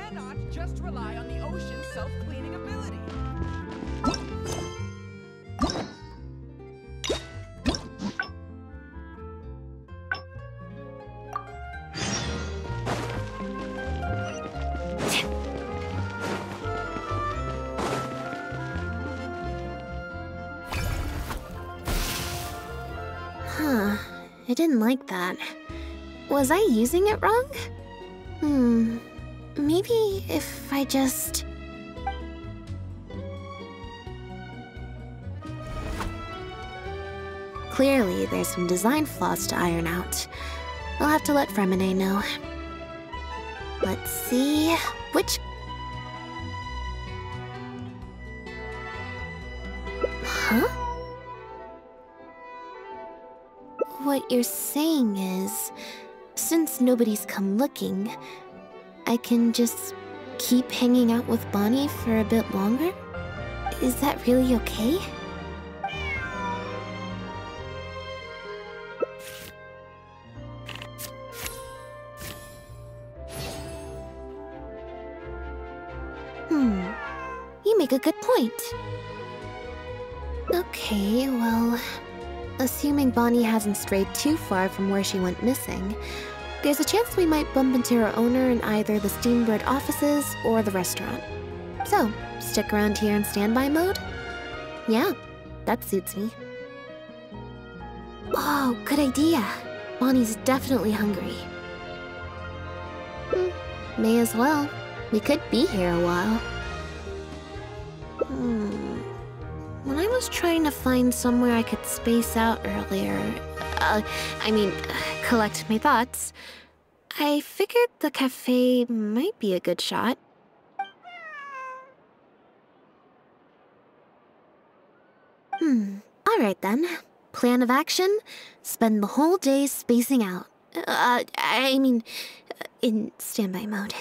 cannot just rely on the ocean's self-cleaning ability. Huh. I didn't like that. Was I using it wrong? Maybe if I just... Clearly, there's some design flaws to iron out. I'll have to let Fremine know. Let's see... which... Huh? What you're saying is, since nobody's come looking, I can just keep hanging out with Bonnie for a bit longer? Is that really okay? You make a good point. Okay, well... Assuming Bonnie hasn't strayed too far from where she went missing, there's a chance we might bump into her owner in either the Steambird offices or the restaurant. So, stick around here in standby mode? Yeah, that suits me. Oh, good idea. Bonnie's definitely hungry. May as well. We could be here a while. When I was trying to find somewhere I could space out earlier, collect my thoughts, I figured the cafe might be a good shot. Alright then. Plan of action, spend the whole day spacing out. In standby mode.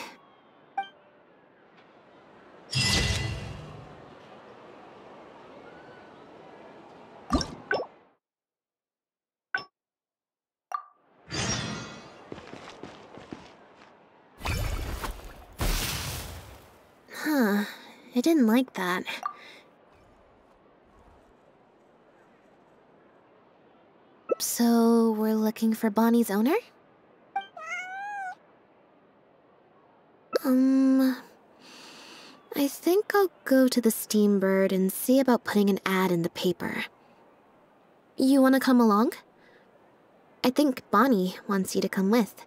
Huh, I didn't like that. So, we're looking for Bonnie's owner? I think I'll go to the Steambird and see about putting an ad in the paper. You wanna come along? I think Bonnie wants you to come with.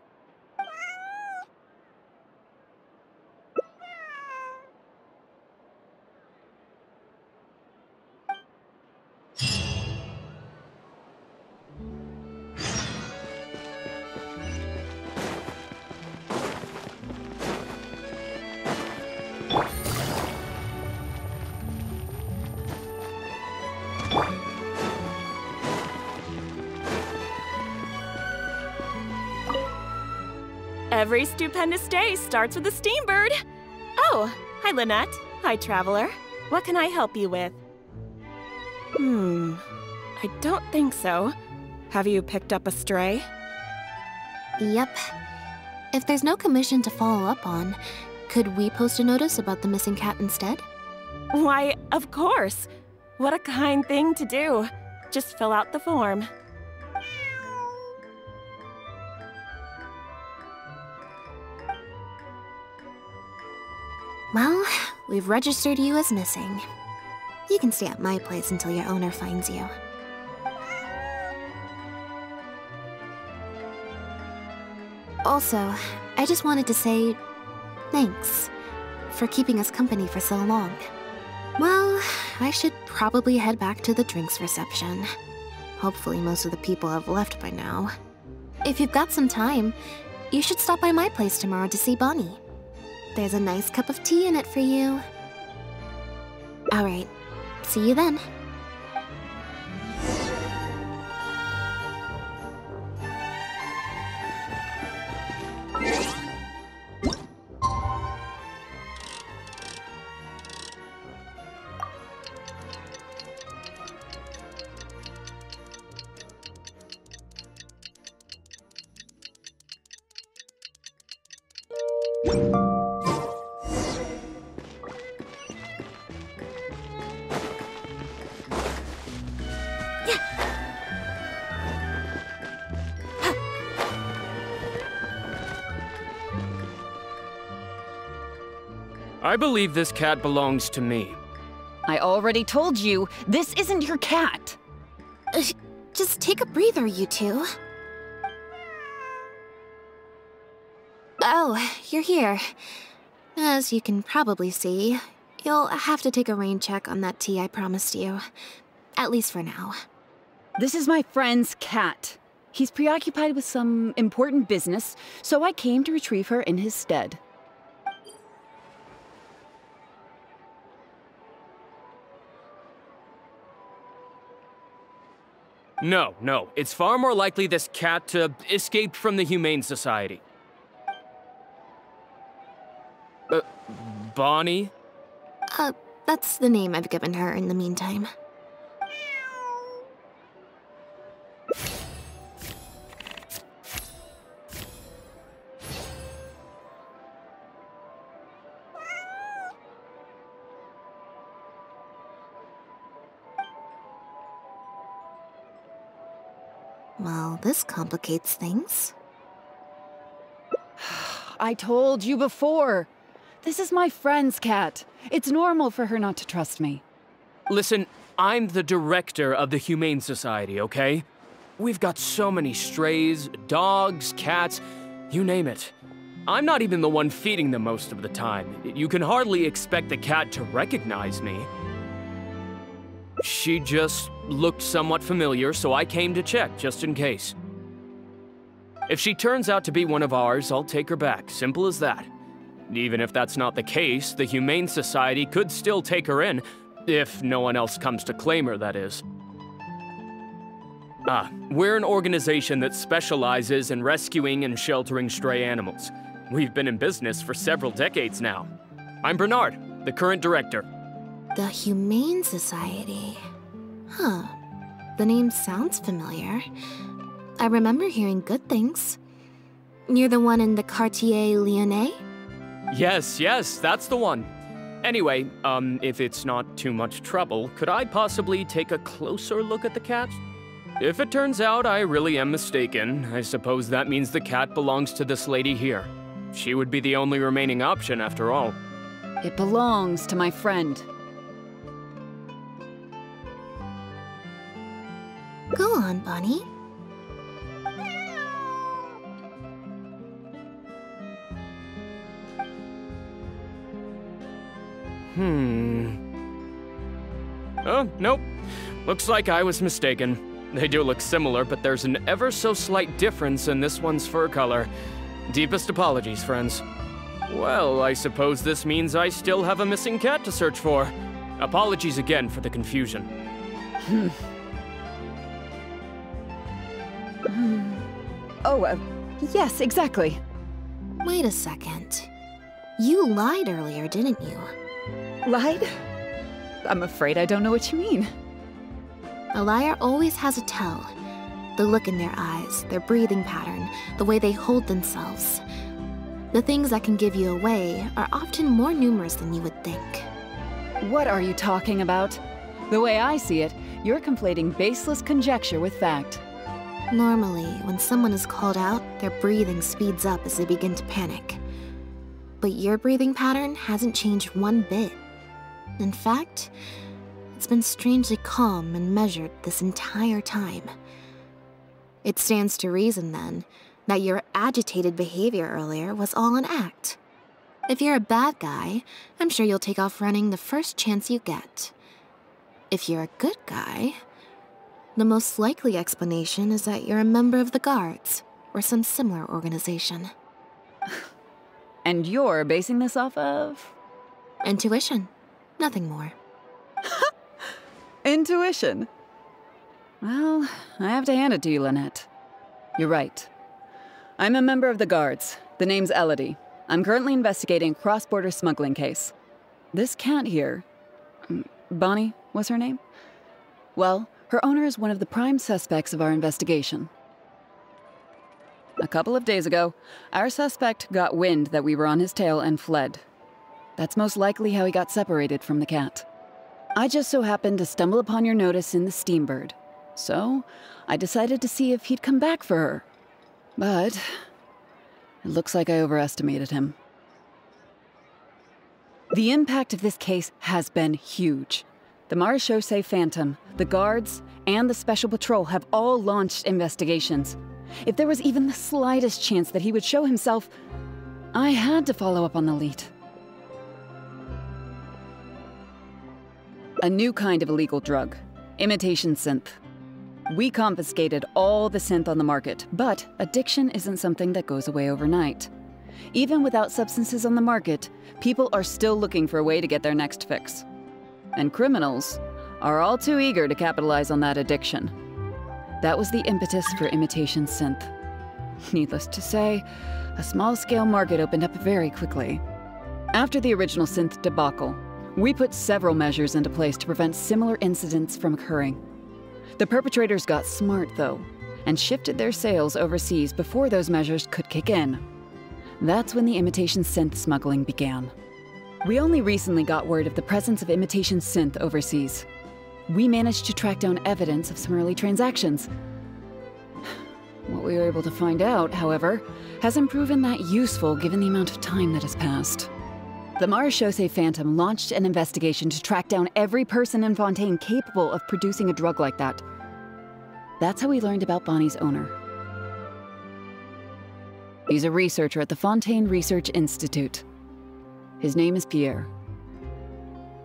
Every stupendous day starts with a Steambird! Oh, hi Lynette. Hi Traveler. What can I help you with? I don't think so. Have you picked up a stray? Yep. If there's no commission to follow up on, could we post a notice about the missing cat instead? Why, of course! What a kind thing to do. Just fill out the form. Well, we've registered you as missing. You can stay at my place until your owner finds you. Also, I just wanted to say thanks for keeping us company for so long. Well, I should probably head back to the drinks reception. Hopefully most of the people have left by now. If you've got some time, you should stop by my place tomorrow to see Bonnie. There's a nice cup of tea in it for you. Alright, see you then. I believe this cat belongs to me. I already told you, this isn't your cat. Just take a breather, you two. Oh, you're here. As you can probably see, you'll have to take a rain check on that tea I promised you. At least for now. This is my friend's cat. He's preoccupied with some important business, so I came to retrieve her in his stead. No. It's far more likely this cat escaped from the Humane Society. Bonnie? That's the name I've given her in the meantime. Well, this complicates things. I told you before. This is my friend's cat. It's normal for her not to trust me. Listen, I'm the director of the Humane Society, okay? We've got so many strays, dogs, cats, you name it. I'm not even the one feeding them most of the time. You can hardly expect the cat to recognize me. She just looked somewhat familiar, so I came to check, just in case. If she turns out to be one of ours, I'll take her back. Simple as that. Even if that's not the case, the Humane Society could still take her in, if no one else comes to claim her, that is. We're an organization that specializes in rescuing and sheltering stray animals. We've been in business for several decades now. I'm Bernard, the current director. The Humane Society. Huh. The name sounds familiar. I remember hearing good things. You're the one in the Quartier Lyonnais? Yes, that's the one. Anyway, if it's not too much trouble, could I possibly take a closer look at the cat? If it turns out I really am mistaken, I suppose that means the cat belongs to this lady here. She would be the only remaining option after all. It belongs to my friend. Go on, Bonnie. Oh, nope. Looks like I was mistaken. They do look similar, but there's an ever so slight difference in this one's fur color. Deepest apologies, friends. Well, I suppose this means I still have a missing cat to search for. Apologies again for the confusion. Yes, exactly. Wait a second. You lied earlier, didn't you? Lied? I'm afraid I don't know what you mean. A liar always has a tell. The look in their eyes, their breathing pattern, the way they hold themselves. The things that can give you away are often more numerous than you would think. What are you talking about? The way I see it, you're conflating baseless conjecture with fact. Normally, when someone is called out, their breathing speeds up as they begin to panic. But your breathing pattern hasn't changed one bit. In fact, it's been strangely calm and measured this entire time. It stands to reason, then, that your agitated behavior earlier was all an act. If you're a bad guy, I'm sure you'll take off running the first chance you get. If you're a good guy, the most likely explanation is that you're a member of the Guards, or some similar organization. And you're basing this off of? Intuition. Nothing more. Intuition. Well, I have to hand it to you, Lynette. You're right. I'm a member of the Guards. The name's Elodie. I'm currently investigating a cross-border smuggling case. This cat here... Bonnie was her name? Well, her owner is one of the prime suspects of our investigation. A couple of days ago, our suspect got wind that we were on his tail and fled. That's most likely how he got separated from the cat. I just so happened to stumble upon your notice in the Steambird. So, I decided to see if he'd come back for her. But... it looks like I overestimated him. The impact of this case has been huge. The Marechaussee Phantom, the Guards, and the Special Patrol have all launched investigations. If there was even the slightest chance that he would show himself, I had to follow up on the lead. A new kind of illegal drug, imitation synth. We confiscated all the synth on the market, but addiction isn't something that goes away overnight. Even without substances on the market, people are still looking for a way to get their next fix. And criminals are all too eager to capitalize on that addiction. That was the impetus for imitation synth. Needless to say, a small-scale market opened up very quickly. After the original synth debacle, we put several measures into place to prevent similar incidents from occurring. The perpetrators got smart, though, and shifted their sales overseas before those measures could kick in. That's when the imitation synth smuggling began. We only recently got word of the presence of imitation synth overseas. We managed to track down evidence of some early transactions. What we were able to find out, however, hasn't proven that useful given the amount of time that has passed. The Marechaussee Phantom launched an investigation to track down every person in Fontaine capable of producing a drug like that. That's how we learned about Bonnie's owner. He's a researcher at the Fontaine Research Institute. His name is Pierre.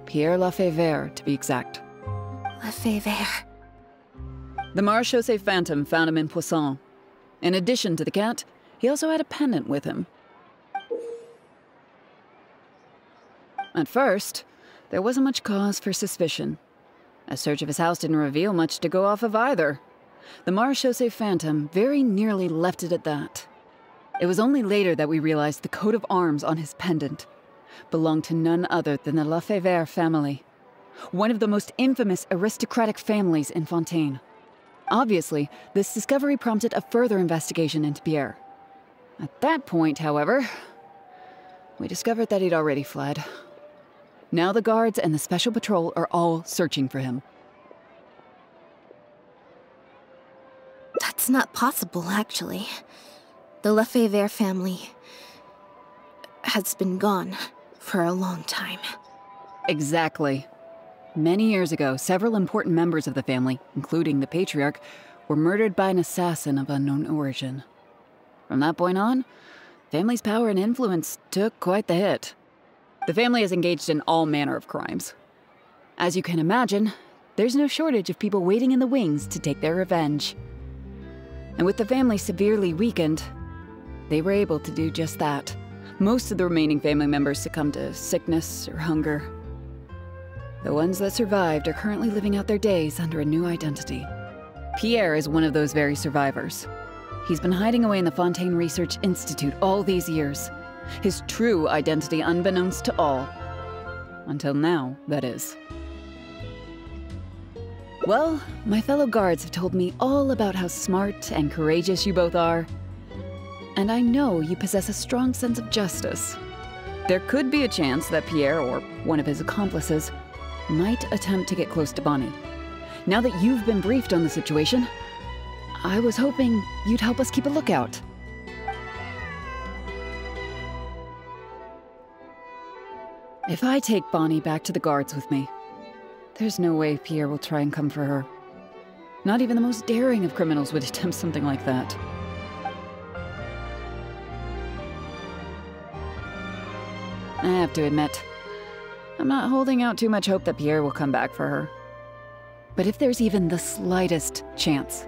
Pierre Lefebvre, to be exact. Lefebvre. The Marechaussee Phantom found him in Poisson. In addition to the cat, he also had a pendant with him. At first, there wasn't much cause for suspicion. A search of his house didn't reveal much to go off of either. The Marechaussee Phantom very nearly left it at that. It was only later that we realized the coat of arms on his pendant belonged to none other than the Lefebvre family, one of the most infamous aristocratic families in Fontaine. Obviously, this discovery prompted a further investigation into Pierre. At that point, however, we discovered that he'd already fled. Now the Guards and the Special Patrol are all searching for him. That's not possible, actually. The Lefebvre family has been gone for a long time. Exactly. Many years ago, several important members of the family, including the patriarch, were murdered by an assassin of unknown origin. From that point on, the family's power and influence took quite the hit. The family is engaged in all manner of crimes. As you can imagine, there's no shortage of people waiting in the wings to take their revenge. And with the family severely weakened, they were able to do just that. Most of the remaining family members succumbed to sickness or hunger. The ones that survived are currently living out their days under a new identity. Pierre is one of those very survivors. He's been hiding away in the Fontaine Research Institute all these years. His true identity unbeknownst to all. Until now, that is. Well, my fellow guards have told me all about how smart and courageous you both are. And I know you possess a strong sense of justice. There could be a chance that Pierre, or one of his accomplices, might attempt to get close to Bonnie. Now that you've been briefed on the situation, I was hoping you'd help us keep a lookout. If I take Bonnie back to the Guards with me, there's no way Pierre will try and come for her. Not even the most daring of criminals would attempt something like that. I have to admit, I'm not holding out too much hope that Pierre will come back for her. But if there's even the slightest chance,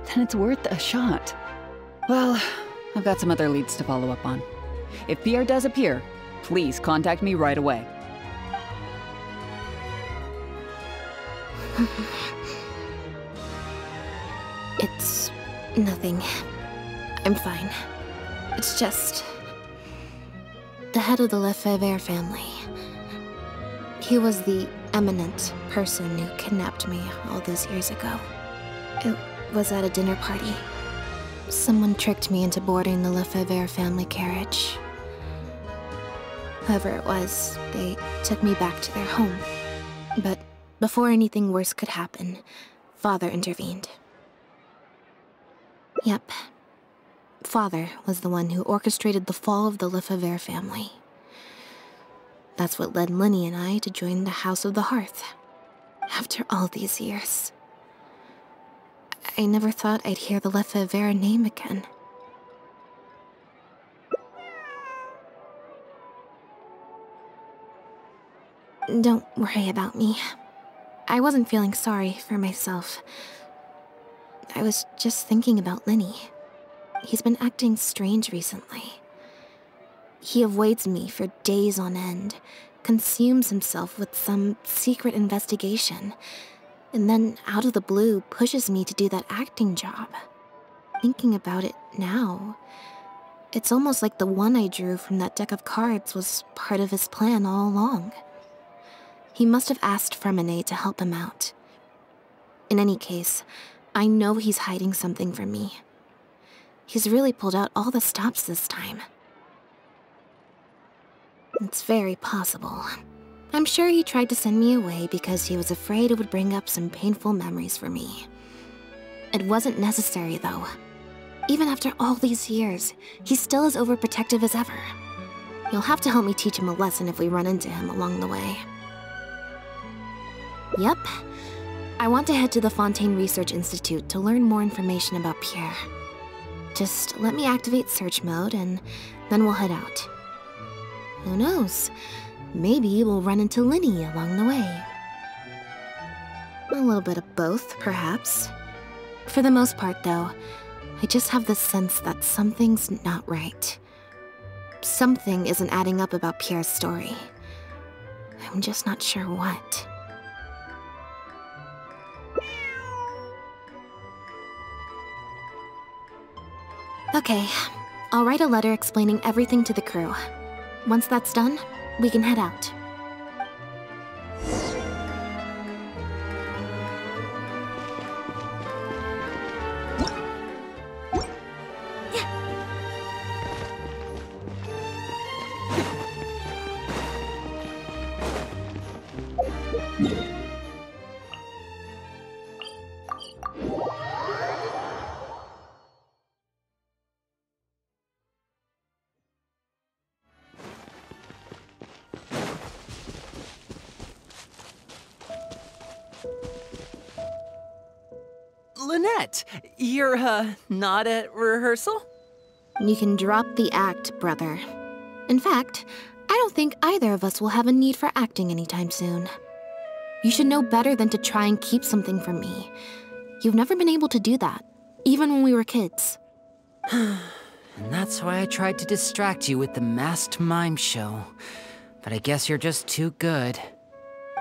then it's worth a shot. Well, I've got some other leads to follow up on. If Pierre does appear, please contact me right away. It's nothing. I'm fine. It's just... the head of the Lefebvre family. He was the eminent person who kidnapped me all those years ago. It was at a dinner party. Someone tricked me into boarding the Lefebvre family carriage. Whoever it was, they took me back to their home. But before anything worse could happen, Father intervened. Yep. Father was the one who orchestrated the fall of the Lefebvre family. That's what led Linny and I to join the House of the Hearth. After all these years. I never thought I'd hear the Lefebvre name again. Don't worry about me. I wasn't feeling sorry for myself. I was just thinking about Linny. He's been acting strange recently. He avoids me for days on end, consumes himself with some secret investigation, and then out of the blue pushes me to do that acting job. Thinking about it now, it's almost like the one I drew from that deck of cards was part of his plan all along. He must have asked Fremine to help him out. In any case, I know he's hiding something from me. He's really pulled out all the stops this time. It's very possible. I'm sure he tried to send me away because he was afraid it would bring up some painful memories for me. It wasn't necessary, though. Even after all these years, he's still as overprotective as ever. You'll have to help me teach him a lesson if we run into him along the way. Yep. I want to head to the Fontaine Research Institute to learn more information about Pierre. Just let me activate search mode and then we'll head out. Who knows? Maybe we'll run into Linny along the way. A little bit of both, perhaps. For the most part, though, I just have the sense that something's not right. Something isn't adding up about Pierre's story. I'm just not sure what. Okay, I'll write a letter explaining everything to the crew. Once that's done, we can head out. Lynette, you're, not at rehearsal? You can drop the act, brother. In fact, I don't think either of us will have a need for acting anytime soon. You should know better than to try and keep something from me. You've never been able to do that, even when we were kids. And that's why I tried to distract you with the masked mime show. But I guess you're just too good.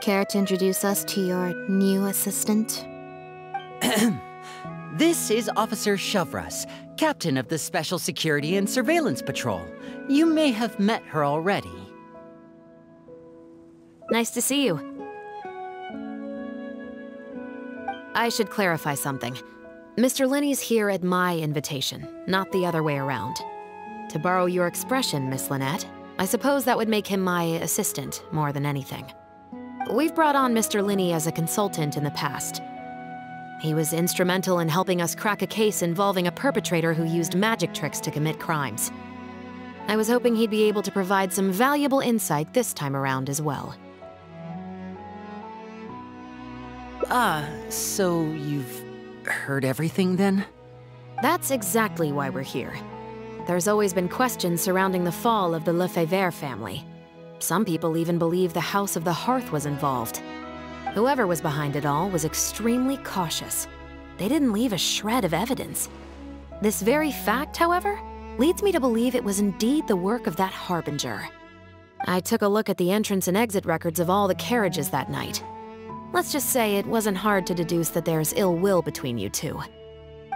Care to introduce us to your new assistant? This is Officer Shovras, captain of the Special Security and Surveillance Patrol. You may have met her already. Nice to see you. I should clarify something. Mr. Linny's here at my invitation, not the other way around. To borrow your expression, Miss Lynette, I suppose that would make him my assistant more than anything. We've brought on Mr. Linny as a consultant in the past. He was instrumental in helping us crack a case involving a perpetrator who used magic tricks to commit crimes. I was hoping he'd be able to provide some valuable insight this time around as well. So you've heard everything then? That's exactly why we're here. There's always been questions surrounding the fall of the Lefebvre family. Some people even believe the House of the Hearth was involved. Whoever was behind it all was extremely cautious. They didn't leave a shred of evidence. This very fact, however, leads me to believe it was indeed the work of that harbinger. I took a look at the entrance and exit records of all the carriages that night. Let's just say it wasn't hard to deduce that there's ill will between you two.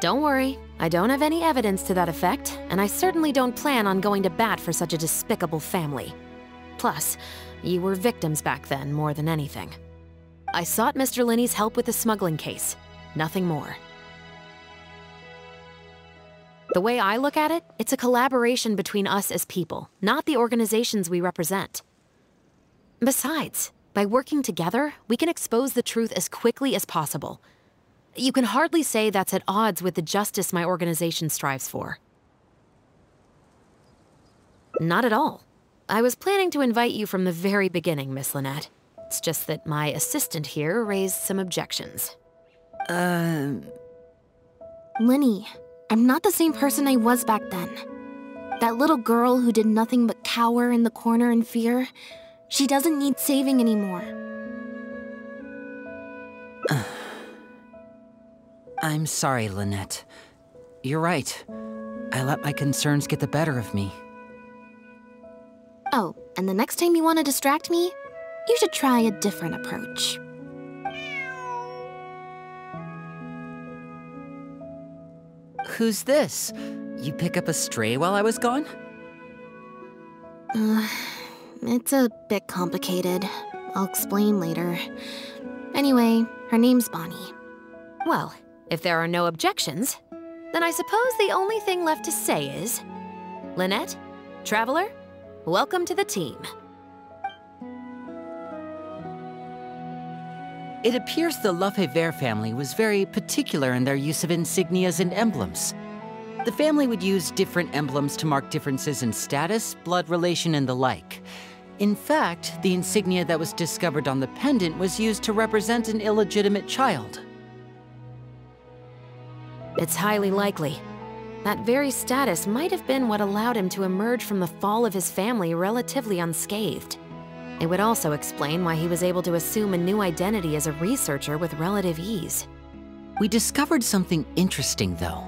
Don't worry, I don't have any evidence to that effect, and I certainly don't plan on going to bat for such a despicable family. Plus, you were victims back then more than anything. I sought Mr. Linny's help with the smuggling case. Nothing more. The way I look at it, it's a collaboration between us as people, not the organizations we represent. Besides, by working together, we can expose the truth as quickly as possible. You can hardly say that's at odds with the justice my organization strives for. Not at all. I was planning to invite you from the very beginning, Miss Lynette. It's just that my assistant here raised some objections. Linny, I'm not the same person I was back then. That little girl who did nothing but cower in the corner in fear, she doesn't need saving anymore. I'm sorry, Lynette. You're right. I let my concerns get the better of me. Oh, and the next time you want to distract me, you should try a different approach. Who's this? You pick up a stray while I was gone? It's a bit complicated. I'll explain later. Anyway, her name's Bonnie. Well, if there are no objections, then I suppose the only thing left to say is... Lynette, Traveler, welcome to the team. It appears the Lefebvre family was very particular in their use of insignias and emblems. The family would use different emblems to mark differences in status, blood relation, and the like. In fact, the insignia that was discovered on the pendant was used to represent an illegitimate child. It's highly likely. That very status might have been what allowed him to emerge from the fall of his family relatively unscathed. It would also explain why he was able to assume a new identity as a researcher with relative ease. We discovered something interesting, though.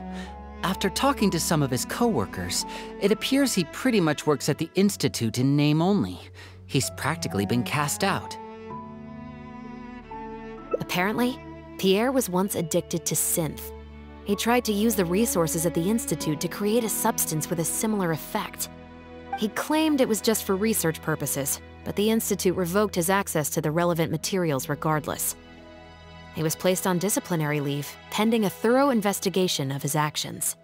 After talking to some of his co-workers, it appears he pretty much works at the Institute in name only. He's practically been cast out. Apparently, Pierre was once addicted to synth. He tried to use the resources at the Institute to create a substance with a similar effect. He claimed it was just for research purposes, but the Institute revoked his access to the relevant materials regardless. He was placed on disciplinary leave, pending a thorough investigation of his actions.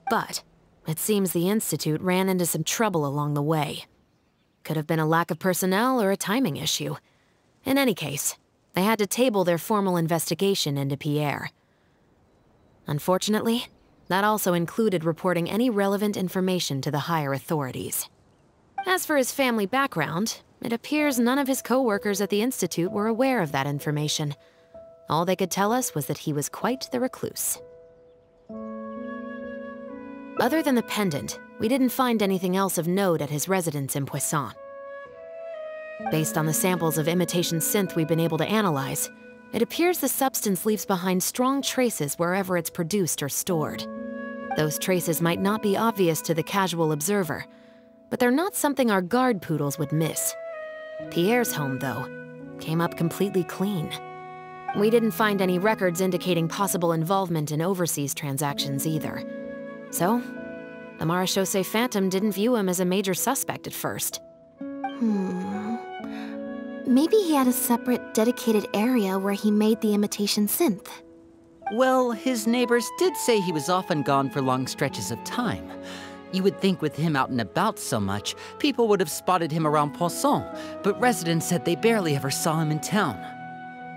But it seems the Institute ran into some trouble along the way. Could have been a lack of personnel or a timing issue. In any case, they had to table their formal investigation into Pierre. Unfortunately, that also included reporting any relevant information to the higher authorities. As for his family background, it appears none of his co-workers at the Institute were aware of that information. All they could tell us was that he was quite the recluse. Other than the pendant, we didn't find anything else of note at his residence in Poisson. Based on the samples of imitation synth we've been able to analyze, it appears the substance leaves behind strong traces wherever it's produced or stored. Those traces might not be obvious to the casual observer, but they're not something our guard poodles would miss. Pierre's home, though, came up completely clean. We didn't find any records indicating possible involvement in overseas transactions either. So, the Marechaussee Phantom didn't view him as a major suspect at first. Maybe he had a separate, dedicated area where he made the imitation synth. Well, his neighbors did say he was often gone for long stretches of time. You would think with him out and about so much, people would have spotted him around Poisson, but residents said they barely ever saw him in town.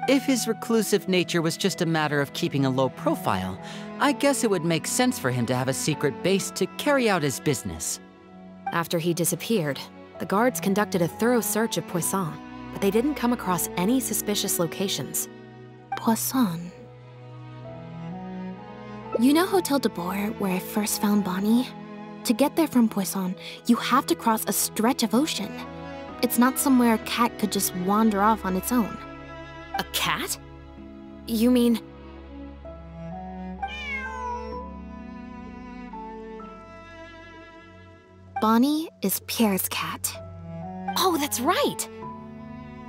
If his reclusive nature was just a matter of keeping a low profile, I guess it would make sense for him to have a secret base to carry out his business. After he disappeared, the guards conducted a thorough search of Poisson, but they didn't come across any suspicious locations. Poisson. You know Hotel de Boer, where I first found Bonnie? To get there from Poisson, you have to cross a stretch of ocean. It's not somewhere a cat could just wander off on its own. A cat? You mean... Bonnie is Pierre's cat. Oh, that's right!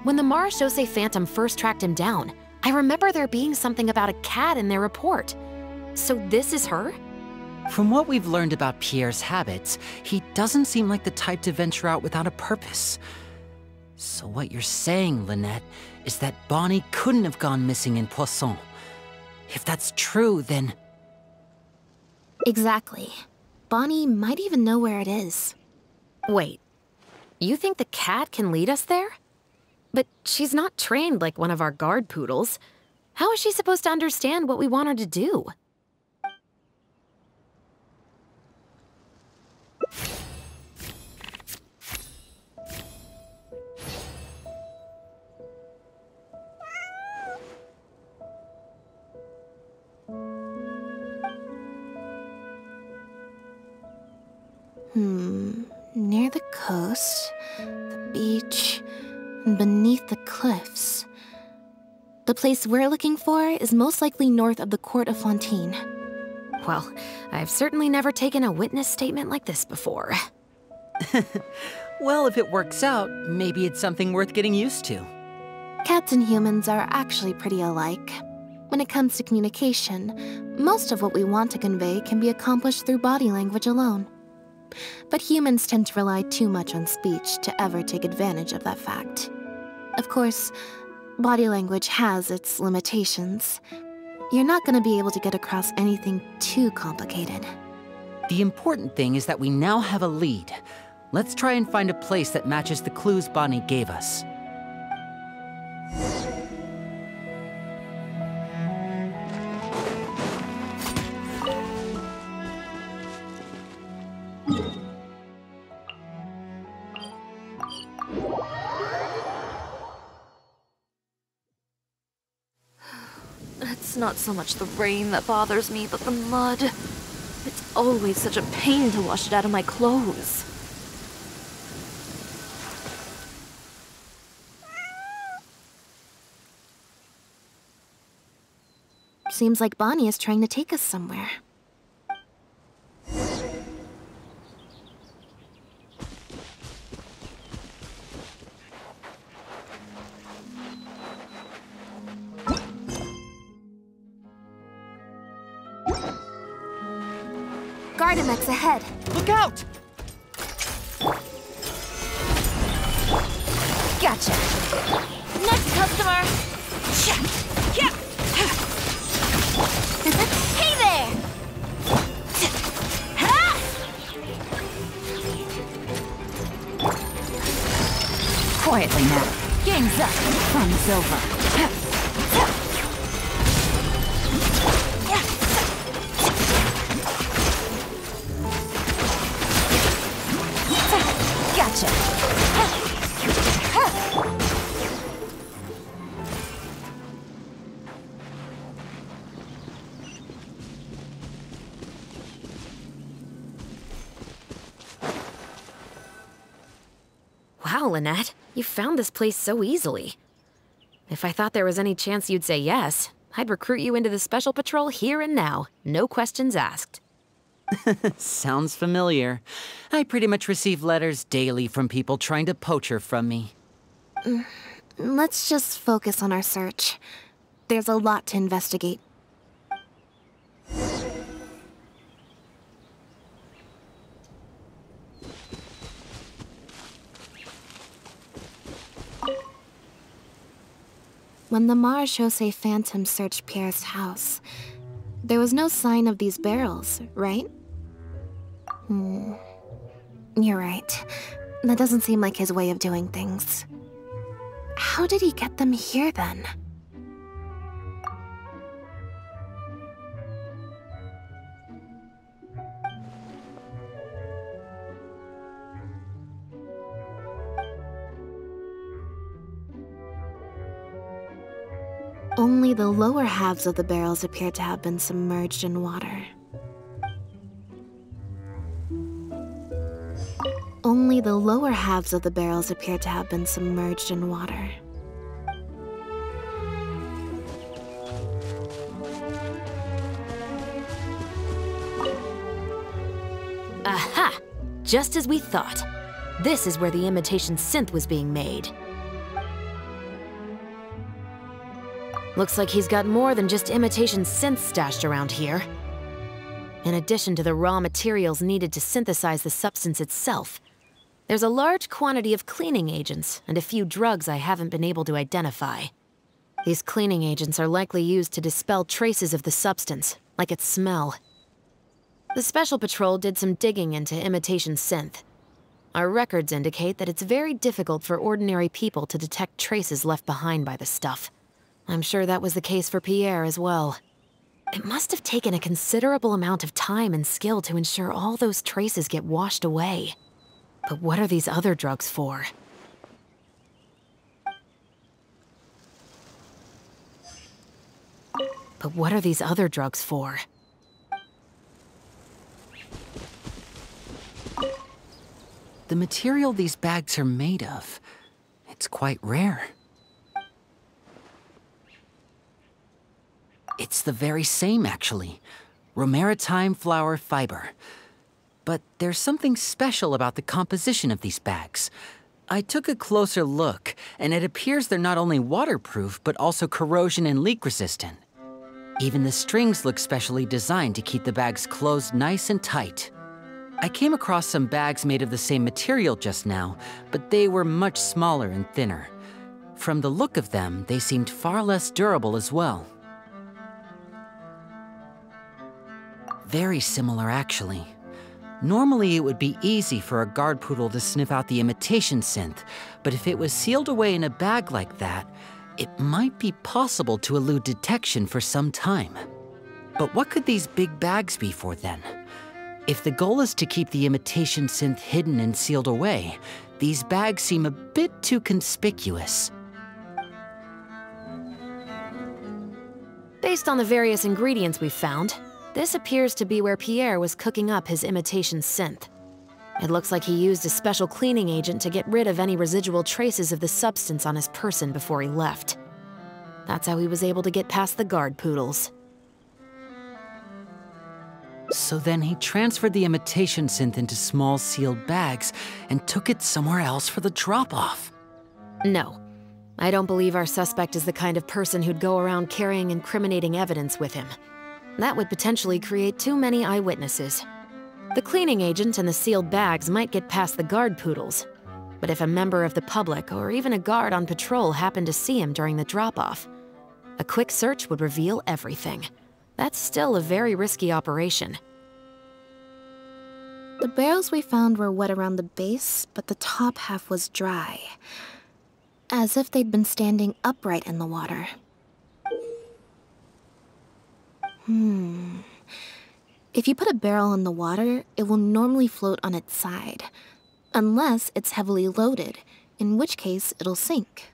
When the Marechaussee Phantom first tracked him down, I remember there being something about a cat in their report. So this is her? From what we've learned about Pierre's habits, he doesn't seem like the type to venture out without a purpose. So what you're saying, Lynette, is that Bonnie couldn't have gone missing in Poisson. If that's true, then... Exactly. Bonnie might even know where it is. Wait, you think the cat can lead us there? But she's not trained like one of our guard poodles. How is she supposed to understand what we want her to do? Beneath the cliffs. The place we're looking for is most likely north of the Court of Fontaine. Well, I've certainly never taken a witness statement like this before. Well, if it works out, maybe it's something worth getting used to. Cats and humans are actually pretty alike. When it comes to communication, most of what we want to convey can be accomplished through body language alone. But humans tend to rely too much on speech to ever take advantage of that fact. Of course, body language has its limitations. You're not going to be able to get across anything too complicated. The important thing is that we now have a lead. Let's try and find a place that matches the clues Bonnie gave us. It's not so much the rain that bothers me, but the mud. It's always such a pain to wash it out of my clothes. Seems like Bonnie is trying to take us somewhere. Gardamex ahead. Look out! Gotcha. Next customer. Hey there. Quietly now. Game's up. Fun is over. Gotcha. Wow, Lynette, you found this place so easily. If I thought there was any chance you'd say yes, I'd recruit you into the Special Patrol here and now, no questions asked. Sounds familiar. I pretty much receive letters daily from people trying to poach her from me. Let's just focus on our search. There's a lot to investigate. When the Marechaussee Phantom searched Pierre's house, there was no sign of these barrels, right? You're right. That doesn't seem like his way of doing things. How did he get them here, then? Only the lower halves of the barrels appear to have been submerged in water. Only the lower halves of the barrels appear to have been submerged in water. Aha! Just as we thought. This is where the imitation synth was being made. Looks like he's got more than just imitation synths stashed around here. In addition to the raw materials needed to synthesize the substance itself, there's a large quantity of cleaning agents and a few drugs I haven't been able to identify. These cleaning agents are likely used to dispel traces of the substance, like its smell. The Special Patrol did some digging into imitation synth. Our records indicate that it's very difficult for ordinary people to detect traces left behind by the stuff. I'm sure that was the case for Pierre as well. It must have taken a considerable amount of time and skill to ensure all those traces get washed away. But what are these other drugs for? But what are these other drugs for? The material these bags are made of, it It's quite rare. It's the very same, actually. Romaritime flower fiber. But there's something special about the composition of these bags. I took a closer look, and it appears they're not only waterproof, but also corrosion and leak resistant. Even the strings look specially designed to keep the bags closed nice and tight. I came across some bags made of the same material just now, but they were much smaller and thinner. From the look of them, they seemed far less durable as well. Very similar, actually. Normally, it would be easy for a guard poodle to sniff out the imitation synth, but if it was sealed away in a bag like that, it might be possible to elude detection for some time. But what could these big bags be for then? If the goal is to keep the imitation synth hidden and sealed away, these bags seem a bit too conspicuous. Based on the various ingredients we've found, this appears to be where Pierre was cooking up his imitation synth. It looks like he used a special cleaning agent to get rid of any residual traces of the substance on his person before he left. That's how he was able to get past the guard poodles. So then he transferred the imitation synth into small sealed bags and took it somewhere else for the drop-off. No. I don't believe our suspect is the kind of person who'd go around carrying incriminating evidence with him. That would potentially create too many eyewitnesses. The cleaning agent and the sealed bags might get past the guard poodles, but if a member of the public or even a guard on patrol happened to see him during the drop-off, a quick search would reveal everything. That's still a very risky operation. The barrels we found were wet around the base, but the top half was dry. As if they'd been standing upright in the water. If you put a barrel in the water, it will normally float on its side. Unless it's heavily loaded, in which case it'll sink.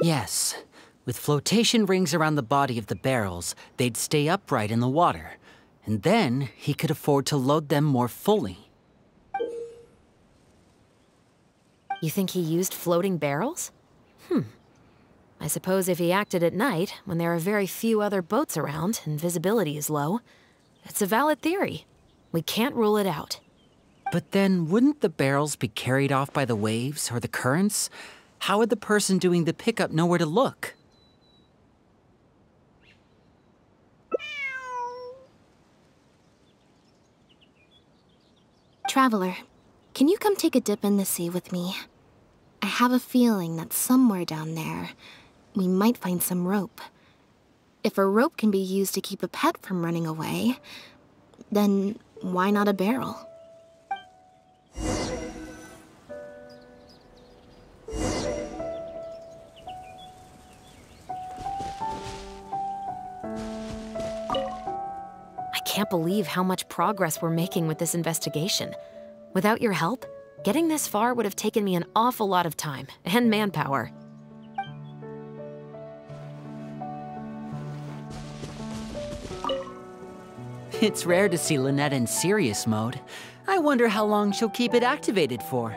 Yes. With flotation rings around the body of the barrels, they'd stay upright in the water. And then he could afford to load them more fully. You think he used floating barrels? I suppose if he acted at night, when there are very few other boats around and visibility is low, it's a valid theory. We can't rule it out. But then, wouldn't the barrels be carried off by the waves or the currents? How would the person doing the pickup know where to look? Traveler, can you come take a dip in the sea with me? I have a feeling that somewhere down there, we might find some rope. If a rope can be used to keep a pet from running away, then why not a barrel? I can't believe how much progress we're making with this investigation. Without your help, getting this far would have taken me an awful lot of time and manpower. It's rare to see Lynette in serious mode. I wonder how long she'll keep it activated for.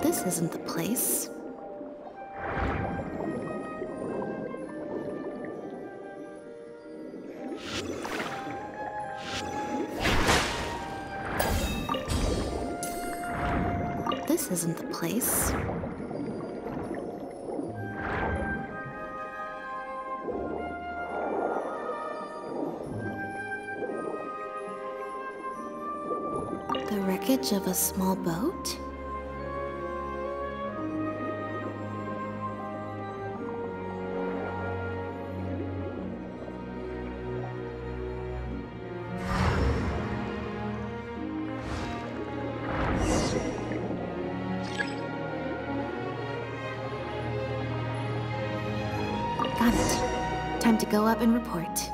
This isn't the place. This isn't the place. The wreckage of a small boat? Got it. Time to go up and report.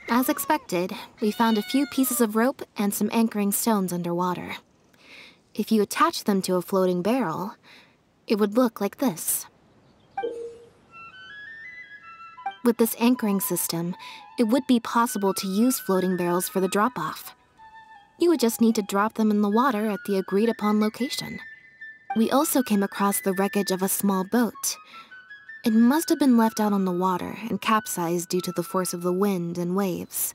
As expected, we found a few pieces of rope and some anchoring stones underwater. If you attach them to a floating barrel, it would look like this. With this anchoring system, it would be possible to use floating barrels for the drop-off. You would just need to drop them in the water at the agreed-upon location. We also came across the wreckage of a small boat. It must have been left out on the water and capsized due to the force of the wind and waves.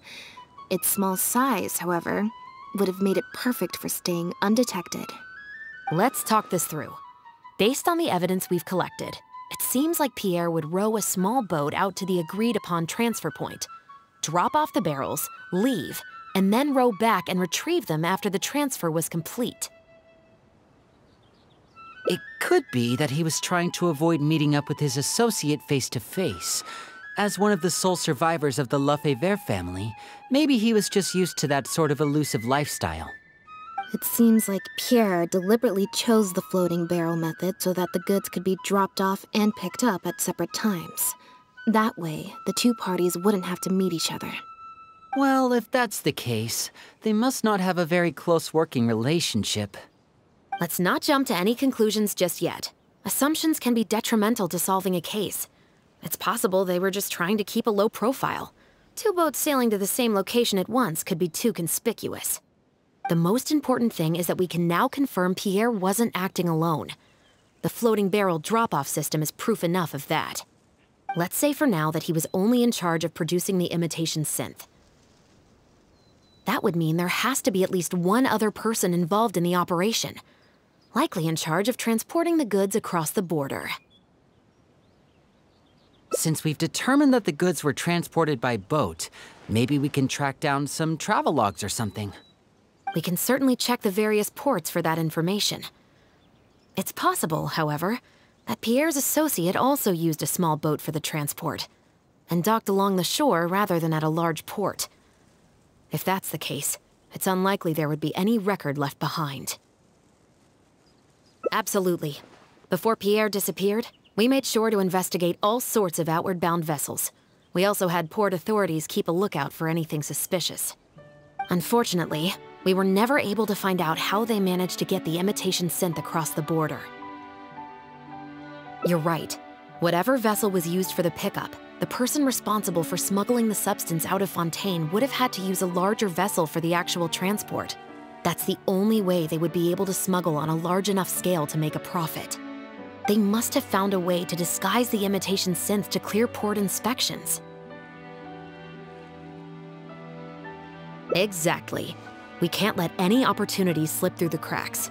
Its small size, however, would have made it perfect for staying undetected. Let's talk this through. Based on the evidence we've collected, it seems like Pierre would row a small boat out to the agreed-upon transfer point, drop off the barrels, leave, and then row back and retrieve them after the transfer was complete. It could be that he was trying to avoid meeting up with his associate face-to-face. As one of the sole survivors of the Lefebvre family, maybe he was just used to that sort of elusive lifestyle. It seems like Pierre deliberately chose the floating barrel method so that the goods could be dropped off and picked up at separate times. That way, the two parties wouldn't have to meet each other. Well, if that's the case, they must not have a very close working relationship. Let's not jump to any conclusions just yet. Assumptions can be detrimental to solving a case. It's possible they were just trying to keep a low profile. Two boats sailing to the same location at once could be too conspicuous. The most important thing is that we can now confirm Pierre wasn't acting alone. The floating barrel drop-off system is proof enough of that. Let's say for now that he was only in charge of producing the imitation synth. That would mean there has to be at least one other person involved in the operation, likely in charge of transporting the goods across the border. Since we've determined that the goods were transported by boat, maybe we can track down some travel logs or something. We can certainly check the various ports for that information. It's possible, however, that Pierre's associate also used a small boat for the transport, and docked along the shore rather than at a large port. If that's the case, it's unlikely there would be any record left behind. Absolutely. Before Pierre disappeared, we made sure to investigate all sorts of outward-bound vessels. We also had port authorities keep a lookout for anything suspicious. Unfortunately, we were never able to find out how they managed to get the imitation synth across the border. You're right. Whatever vessel was used for the pickup, the person responsible for smuggling the substance out of Fontaine would have had to use a larger vessel for the actual transport. That's the only way they would be able to smuggle on a large enough scale to make a profit. They must have found a way to disguise the imitation synth to clear port inspections. Exactly. We can't let any opportunities slip through the cracks.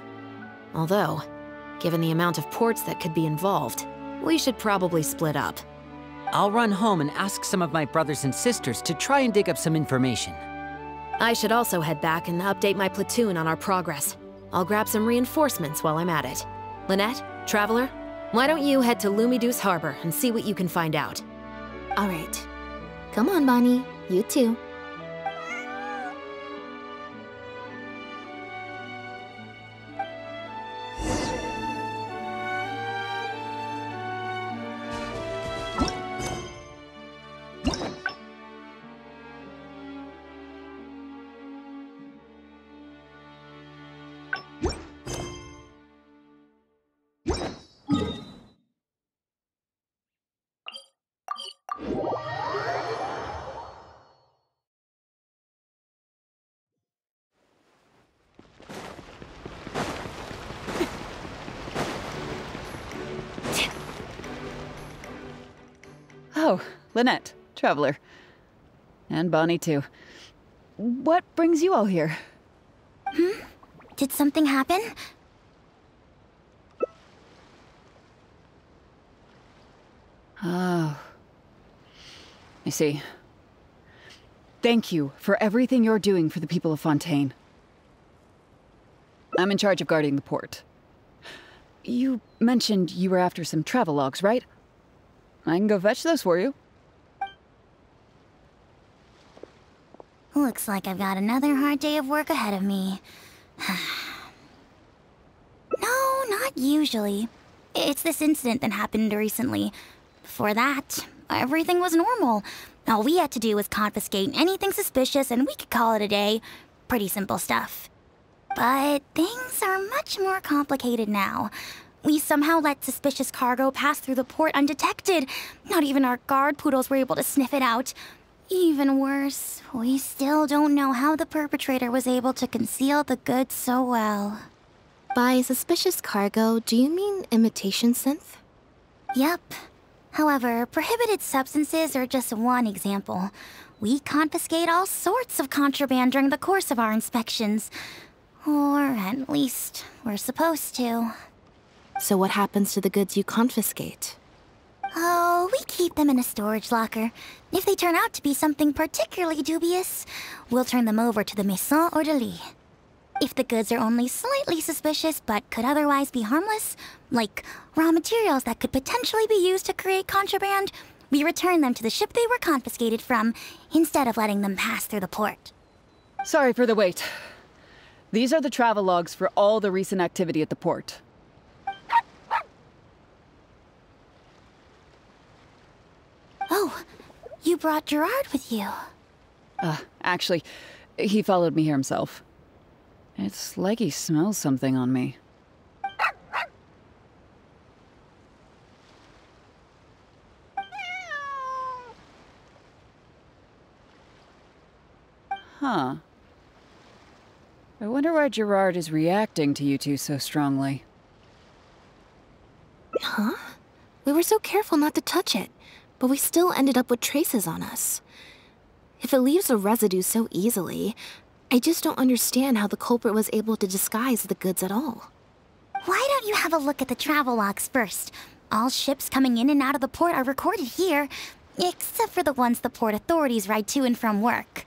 Although, given the amount of ports that could be involved, we should probably split up. I'll run home and ask some of my brothers and sisters to try and dig up some information. I should also head back and update my platoon on our progress. I'll grab some reinforcements while I'm at it. Lynette, Traveler, why don't you head to Lumiduce Harbor and see what you can find out? All right. Come on, Bonnie. You too. Oh, Lynette, Traveler. And Bonnie, too. What brings you all here? Did something happen? Oh. I see. Thank you for everything you're doing for the people of Fontaine. I'm in charge of guarding the port. You mentioned you were after some travelogues, right? I can go fetch those for you. Looks like I've got another hard day of work ahead of me. No, not usually. It's this incident that happened recently. Before that, everything was normal. All we had to do was confiscate anything suspicious and we could call it a day. Pretty simple stuff. But things are much more complicated now. We somehow let suspicious cargo pass through the port undetected. Not even our guard poodles were able to sniff it out. Even worse, we still don't know how the perpetrator was able to conceal the goods so well. By suspicious cargo, do you mean imitation synth? Yep. However, prohibited substances are just one example. We confiscate all sorts of contraband during the course of our inspections. Or at least, we're supposed to. So what happens to the goods you confiscate? Oh, we keep them in a storage locker. If they turn out to be something particularly dubious, we'll turn them over to the Maison Orderly. If the goods are only slightly suspicious but could otherwise be harmless, like raw materials that could potentially be used to create contraband, we return them to the ship they were confiscated from, instead of letting them pass through the port. Sorry for the wait. These are the travelogues for all the recent activity at the port. Oh, you brought Gerard with you. Actually, he followed me here himself. It's like he smells something on me. Huh. I wonder why Gerard is reacting to you two so strongly. Huh? We were so careful not to touch it, but we still ended up with traces on us. If it leaves a residue so easily, I just don't understand how the culprit was able to disguise the goods at all. Why don't you have a look at the travelogues first? All ships coming in and out of the port are recorded here, except for the ones the port authorities ride to and from work.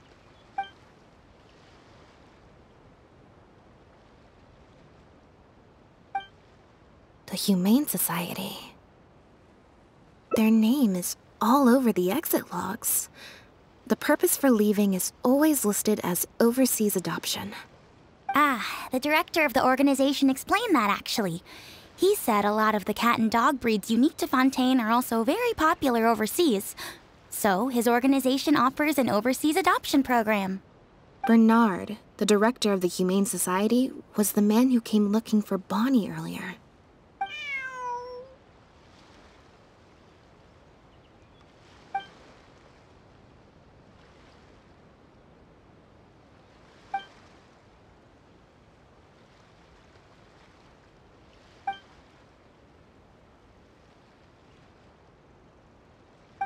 The Humane Society. Their name is all over the exit logs. The purpose for leaving is always listed as overseas adoption. Ah, the director of the organization explained that, actually. He said a lot of the cat and dog breeds unique to Fontaine are also very popular overseas. So, his organization offers an overseas adoption program. Bernard, the director of the Humane Society, was the man who came looking for Bonnie earlier.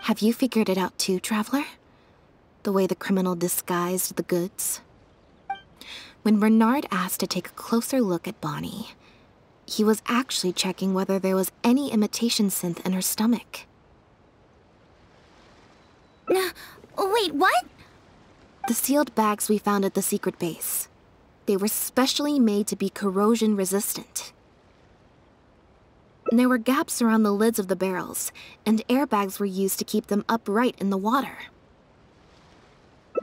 Have you figured it out too, Traveler? The way the criminal disguised the goods? When Bernard asked to take a closer look at Bonnie, he was actually checking whether there was any imitation synth in her stomach. Wait, what? The sealed bags we found at the secret base. They were specially made to be corrosion resistant. There were gaps around the lids of the barrels, and airbags were used to keep them upright in the water.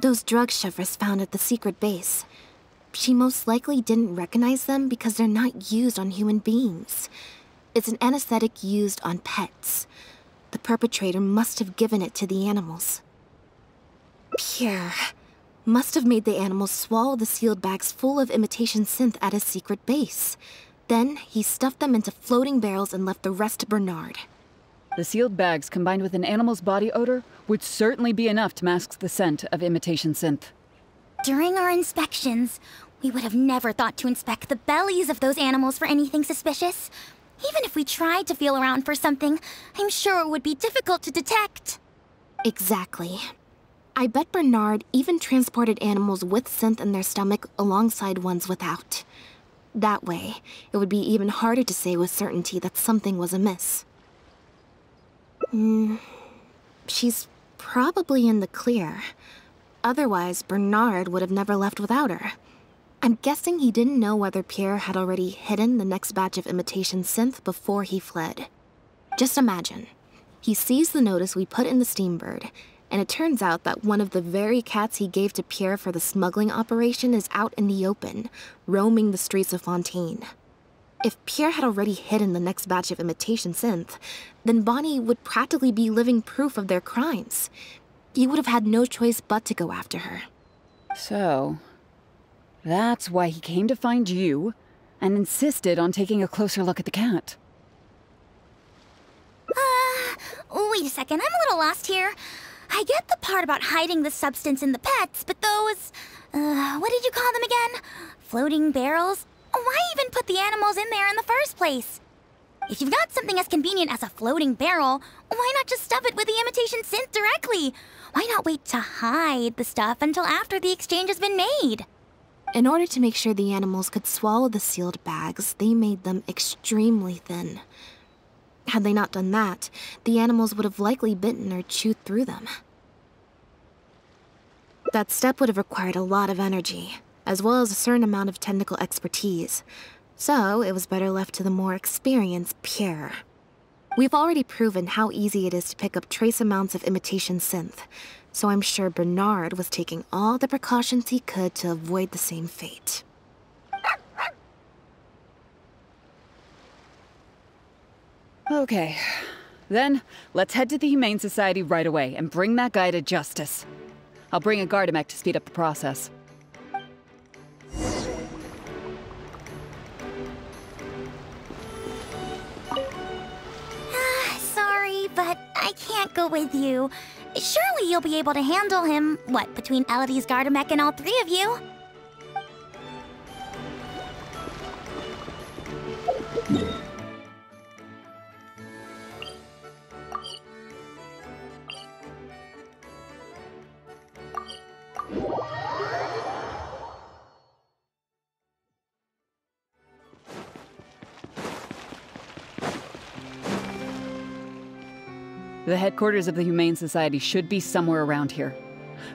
Those drug Chevres found at the secret base, she most likely didn't recognize them because they're not used on human beings. It's an anesthetic used on pets. The perpetrator must have given it to the animals. Pierre must have made the animals swallow the sealed bags full of imitation synth at his secret base. Then, he stuffed them into floating barrels and left the rest to Bernard. The sealed bags combined with an animal's body odor would certainly be enough to mask the scent of imitation synth. During our inspections, we would have never thought to inspect the bellies of those animals for anything suspicious. Even if we tried to feel around for something, I'm sure it would be difficult to detect. Exactly. I bet Bernard even transported animals with synth in their stomach alongside ones without. That way, it would be even harder to say with certainty that something was amiss. She's probably in the clear. Otherwise, Bernard would have never left without her. I'm guessing he didn't know whether Pierre had already hidden the next batch of imitation synth before he fled. Just imagine. He sees the notice we put in the Steambird, and it turns out that one of the very cats he gave to Pierre for the smuggling operation is out in the open, roaming the streets of Fontaine. If Pierre had already hidden the next batch of imitation synth, then Bonnie would practically be living proof of their crimes. He would have had no choice but to go after her. So, that's why he came to find you and insisted on taking a closer look at the cat. Wait a second, I'm a little lost here. I get the part about hiding the substance in the pets, but those, what did you call them again? Floating barrels? Why even put the animals in there in the first place? If you've got something as convenient as a floating barrel, why not just stuff it with the imitation synth directly? Why not wait to hide the stuff until after the exchange has been made? In order to make sure the animals could swallow the sealed bags, they made them extremely thin. Had they not done that, the animals would have likely bitten or chewed through them. That step would have required a lot of energy, as well as a certain amount of technical expertise, so it was better left to the more experienced Pierre. We've already proven how easy it is to pick up trace amounts of imitation synth, so I'm sure Bernard was taking all the precautions he could to avoid the same fate. Okay, then let's head to the Humane Society right away and bring that guy to justice. I'll bring a Gardamek to speed up the process. Sorry, but I can't go with you. Surely you'll be able to handle him, what, between Elodie's Gardamek and all three of you? The headquarters of the Humane Society should be somewhere around here.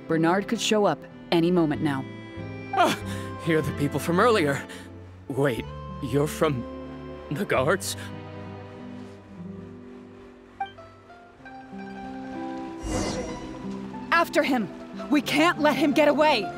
Bernard could show up any moment now. Ah, you're the people from earlier. Wait, you're from the guards? After him! We can't let him get away!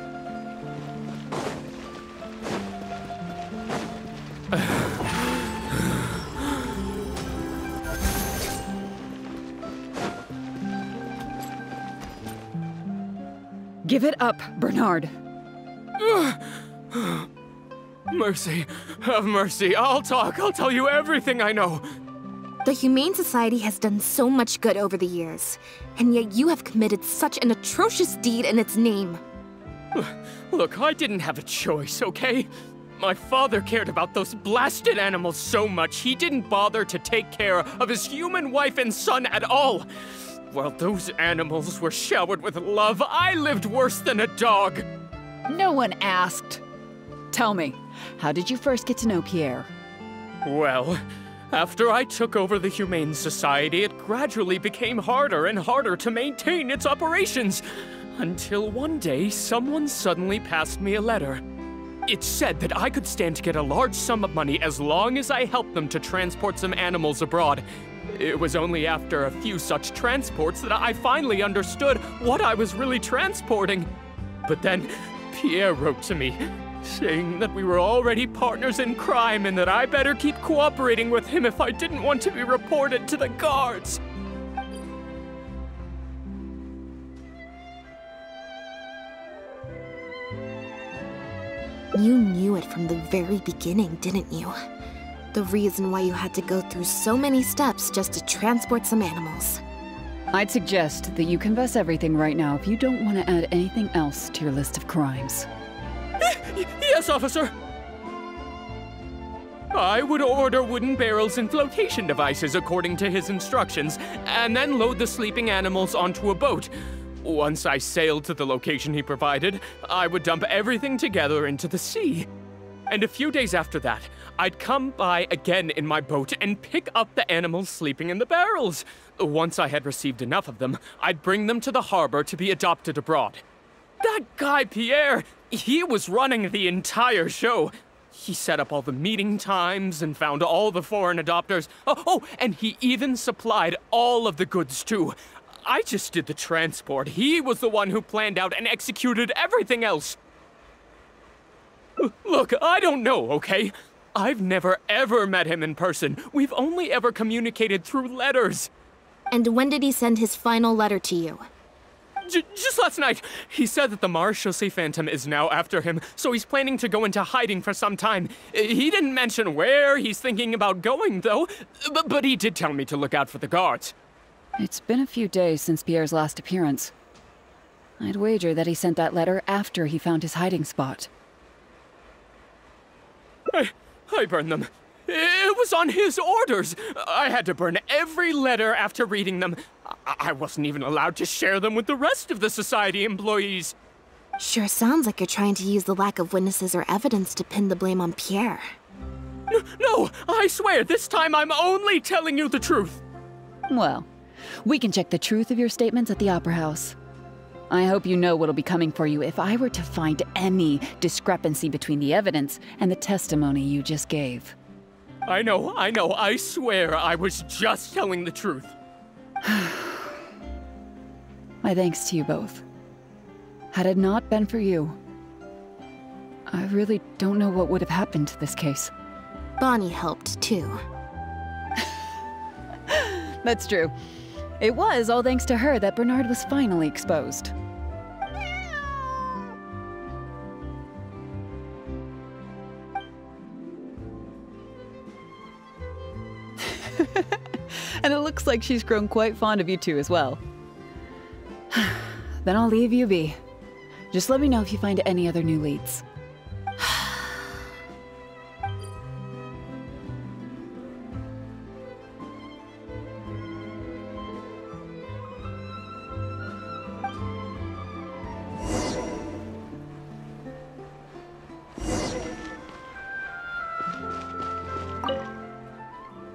Give it up, Bernard. Mercy. Have mercy. I'll talk. I'll tell you everything I know. The Humane Society has done so much good over the years, and yet you have committed such an atrocious deed in its name. Look, I didn't have a choice, okay? My father cared about those blasted animals so much, he didn't bother to take care of his human wife and son at all. While those animals were showered with love, I lived worse than a dog. No one asked. Tell me, how did you first get to know Pierre? Well, after I took over the Humane Society, it gradually became harder and harder to maintain its operations. Until one day, someone suddenly passed me a letter. It said that I could stand to get a large sum of money as long as I helped them to transport some animals abroad. It was only after a few such transports that I finally understood what I was really transporting. But then, Pierre wrote to me, saying that we were already partners in crime and that I better keep cooperating with him if I didn't want to be reported to the guards. You knew it from the very beginning, didn't you? The reason why you had to go through so many steps just to transport some animals. I'd suggest that you confess everything right now if you don't want to add anything else to your list of crimes. Yes, officer. I would order wooden barrels and flotation devices according to his instructions, and then load the sleeping animals onto a boat. Once I sailed to the location he provided, I would dump everything together into the sea. And a few days after that, I'd come by again in my boat and pick up the animals sleeping in the barrels. Once I had received enough of them, I'd bring them to the harbor to be adopted abroad. That guy Pierre, he was running the entire show. He set up all the meeting times and found all the foreign adopters. Oh, and he even supplied all of the goods too. I just did the transport. He was the one who planned out and executed everything else. Look, I don't know, okay? I've never ever met him in person. We've only ever communicated through letters. And when did he send his final letter to you? Just last night. He said that the Marechaussee Phantom is now after him, so he's planning to go into hiding for some time. He didn't mention where he's thinking about going, though, but he did tell me to look out for the guards. It's been a few days since Pierre's last appearance. I'd wager that he sent that letter after he found his hiding spot. I burned them. It was on his orders. I had to burn every letter after reading them. I wasn't even allowed to share them with the rest of the society employees. Sure sounds like you're trying to use the lack of witnesses or evidence to pin the blame on Pierre. No, I swear, this time I'm only telling you the truth. Well, we can check the truth of your statements at the Opera House. I hope you know what'll be coming for you if I were to find any discrepancy between the evidence and the testimony you just gave. I know, I swear I was just telling the truth. My thanks to you both. Had it not been for you, I really don't know what would have happened to this case. Bonnie helped, too. That's true. It was all thanks to her that Bernard was finally exposed. And it looks like she's grown quite fond of you two as well. Then I'll leave you be. Just let me know if you find any other new leads.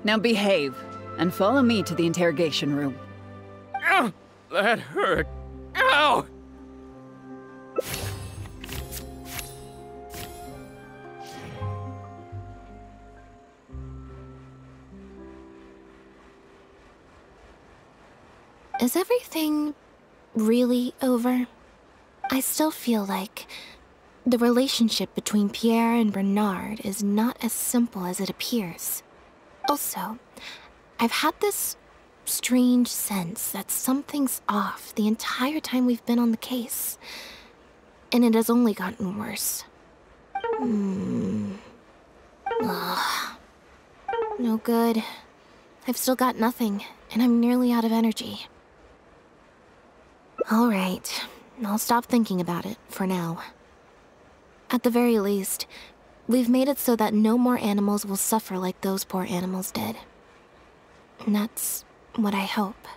Now behave, and follow me to the interrogation room. Ow! That hurt. Ow! Is everything really over? I still feel like the relationship between Pierre and Bernard is not as simple as it appears. Also, I've had this strange sense that something's off the entire time we've been on the case. And it has only gotten worse. Ugh. No good. I've still got nothing, and I'm nearly out of energy. Alright, I'll stop thinking about it, for now. At the very least, we've made it so that no more animals will suffer like those poor animals did. And that's what I hope.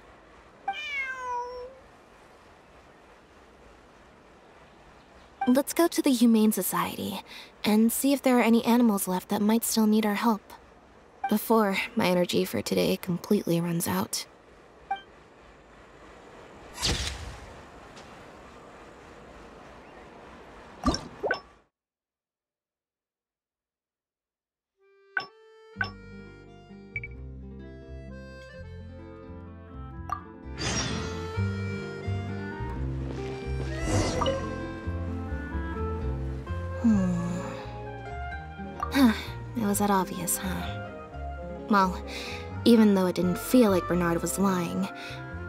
Let's go to the Humane Society and see if there are any animals left that might still need our help. Before my energy for today completely runs out. It was that obvious, huh? Well, even though it didn't feel like Bernard was lying,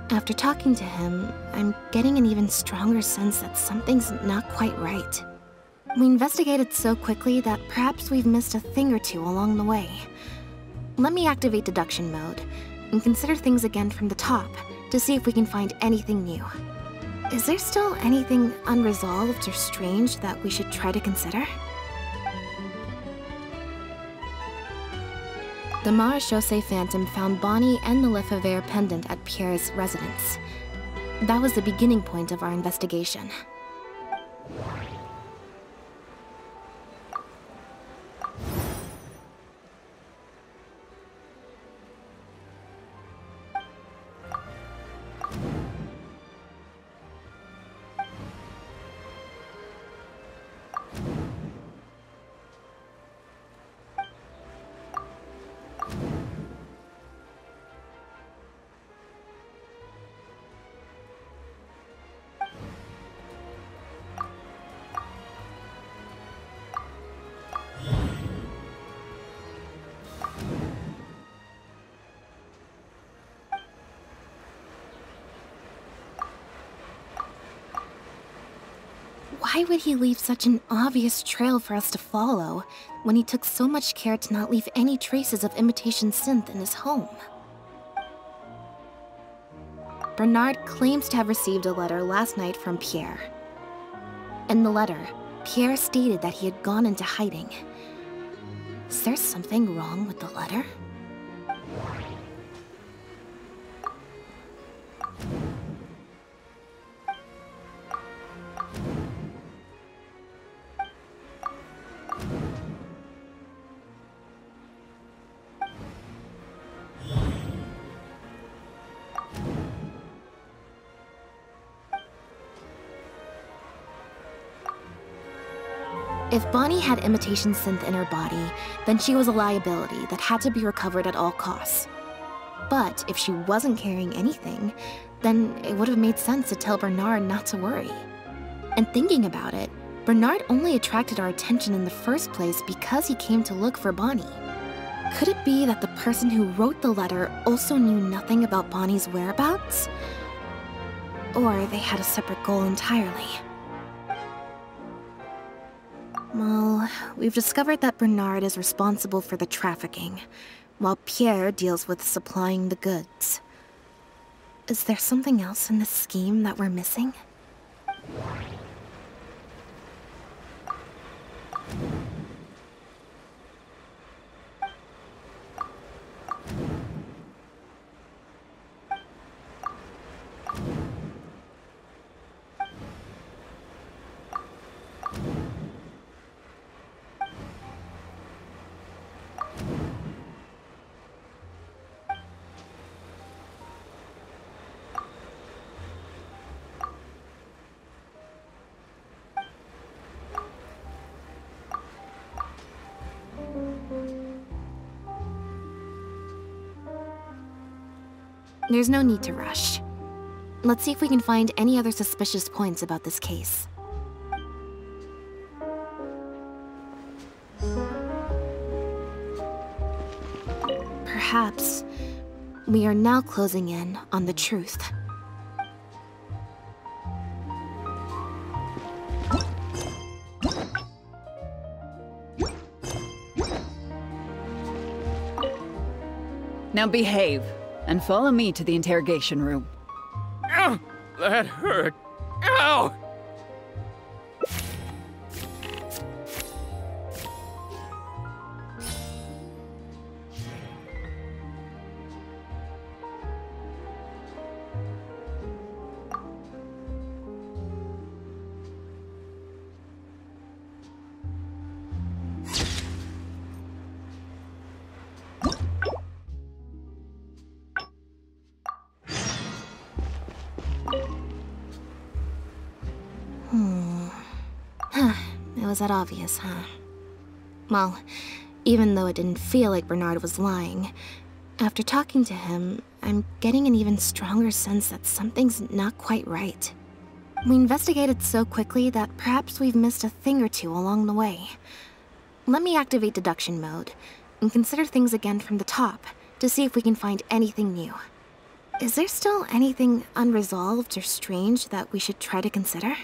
after talking to him, I'm getting an even stronger sense that something's not quite right. We investigated so quickly that perhaps we've missed a thing or two along the way. Let me activate deduction mode and consider things again from the top to see if we can find anything new. Is there still anything unresolved or strange that we should try to consider? The Marechaussee Phantom found Bonnie and the Lefebvre pendant at Pierre's residence. That was the beginning point of our investigation. Why would he leave such an obvious trail for us to follow, when he took so much care to not leave any traces of imitation synth in his home? Bernard claims to have received a letter last night from Pierre. In the letter, Pierre stated that he had gone into hiding. Is there something wrong with the letter? If Bonnie had imitation synth in her body, then she was a liability that had to be recovered at all costs. But if she wasn't carrying anything, then it would have made sense to tell Bernard not to worry. And thinking about it, Bernard only attracted our attention in the first place because he came to look for Bonnie. Could it be that the person who wrote the letter also knew nothing about Bonnie's whereabouts? Or they had a separate goal entirely? Well, we've discovered that Bernard is responsible for the trafficking, while Pierre deals with supplying the goods. Is there something else in this scheme that we're missing? There's no need to rush. Let's see if we can find any other suspicious points about this case. Perhaps we are now closing in on the truth. Now behave, and follow me to the interrogation room. Ow! That hurt. Ow! It was that obvious, huh? Well, even though it didn't feel like Bernard was lying, after talking to him, I'm getting an even stronger sense that something's not quite right. We investigated so quickly that perhaps we've missed a thing or two along the way. Let me activate deduction mode and consider things again from the top to see if we can find anything new. Is there still anything unresolved or strange that we should try to consider?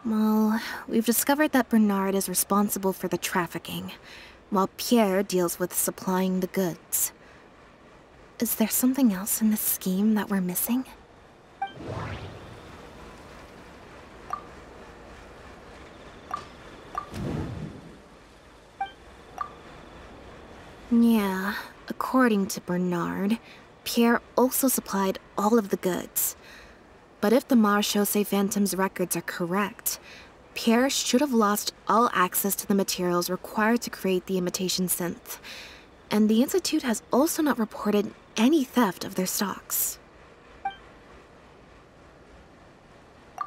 Well, we've discovered that Bernard is responsible for the trafficking, while Pierre deals with supplying the goods. Is there something else in this scheme that we're missing? Yeah, according to Bernard, Pierre also supplied all of the goods. But if the Marechaussee Phantom's records are correct, Pierre should have lost all access to the materials required to create the imitation synth. And the Institute has also not reported any theft of their stocks.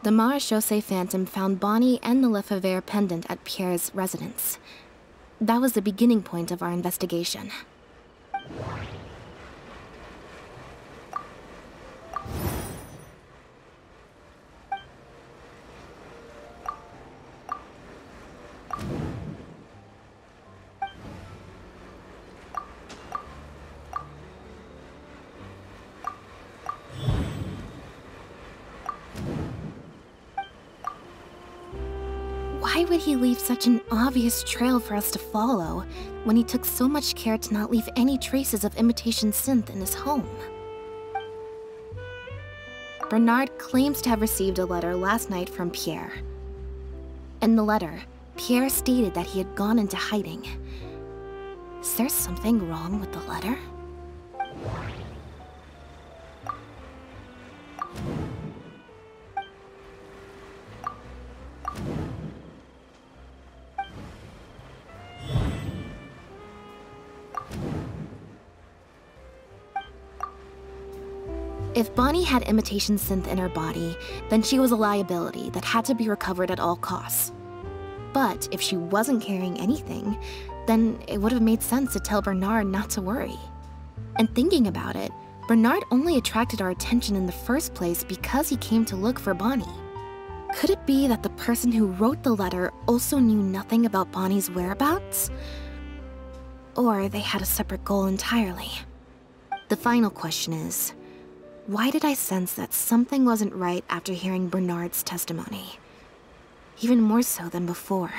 The Marechaussee Phantom found Bonnie and the Lefebvre pendant at Pierre's residence. That was the beginning point of our investigation. why would he leave such an obvious trail for us to follow when he took so much care to not leave any traces of imitation synth in his home? Bernard claims to have received a letter last night from Pierre. In the letter, Pierre stated that he had gone into hiding. Is there something wrong with the letter? If Bonnie had imitation synth in her body, then she was a liability that had to be recovered at all costs. But if she wasn't carrying anything, then it would have made sense to tell Bernard not to worry. And thinking about it, Bernard only attracted our attention in the first place because he came to look for Bonnie. Could it be that the person who wrote the letter also knew nothing about Bonnie's whereabouts? Or they had a separate goal entirely? The final question is, why did I sense that something wasn't right after hearing Bernard's testimony? Even more so than before.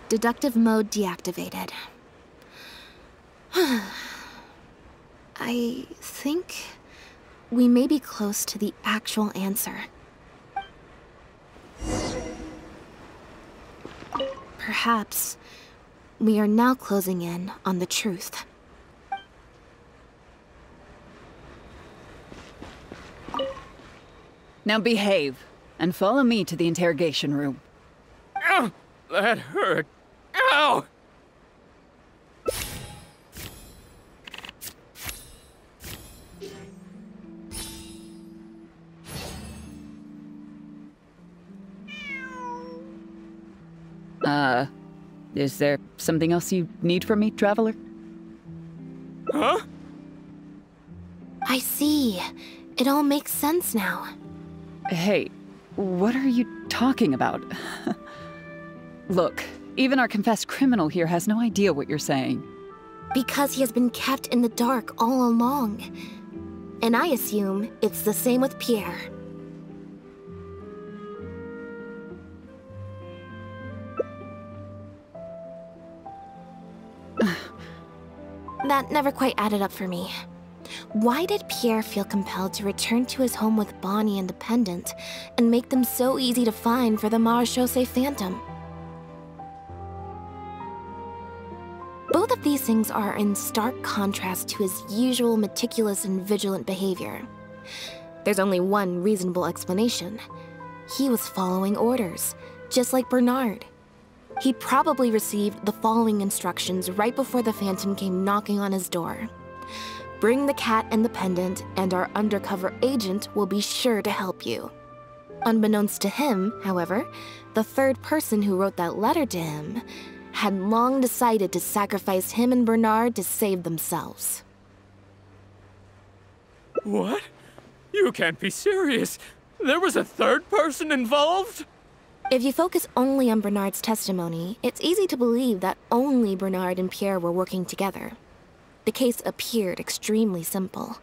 Deductive mode deactivated. I think we may be close to the actual answer. Perhaps we are now closing in on the truth. Now behave, and follow me to the interrogation room. Ow! That hurt. Ow! Is there something else you need from me, Traveler? Huh? I see. It all makes sense now. Hey, what are you talking about? Look, even our confessed criminal here has no idea what you're saying. Because he has been kept in the dark all along. And I assume it's the same with Pierre. That never quite added up for me. Why did Pierre feel compelled to return to his home with Bonnie and the pendant, and make them so easy to find for the Marechaussee Phantom? Both of these things are in stark contrast to his usual meticulous and vigilant behavior. There's only one reasonable explanation. He was following orders, just like Bernard. He probably received the following instructions right before the Phantom came knocking on his door. Bring the cat and the pendant, and our undercover agent will be sure to help you. Unbeknownst to him, however, the third person who wrote that letter to him had long decided to sacrifice him and Bernard to save themselves. What? You can't be serious. There was a third person involved? If you focus only on Bernard's testimony, it's easy to believe that only Bernard and Pierre were working together. The case appeared extremely simple.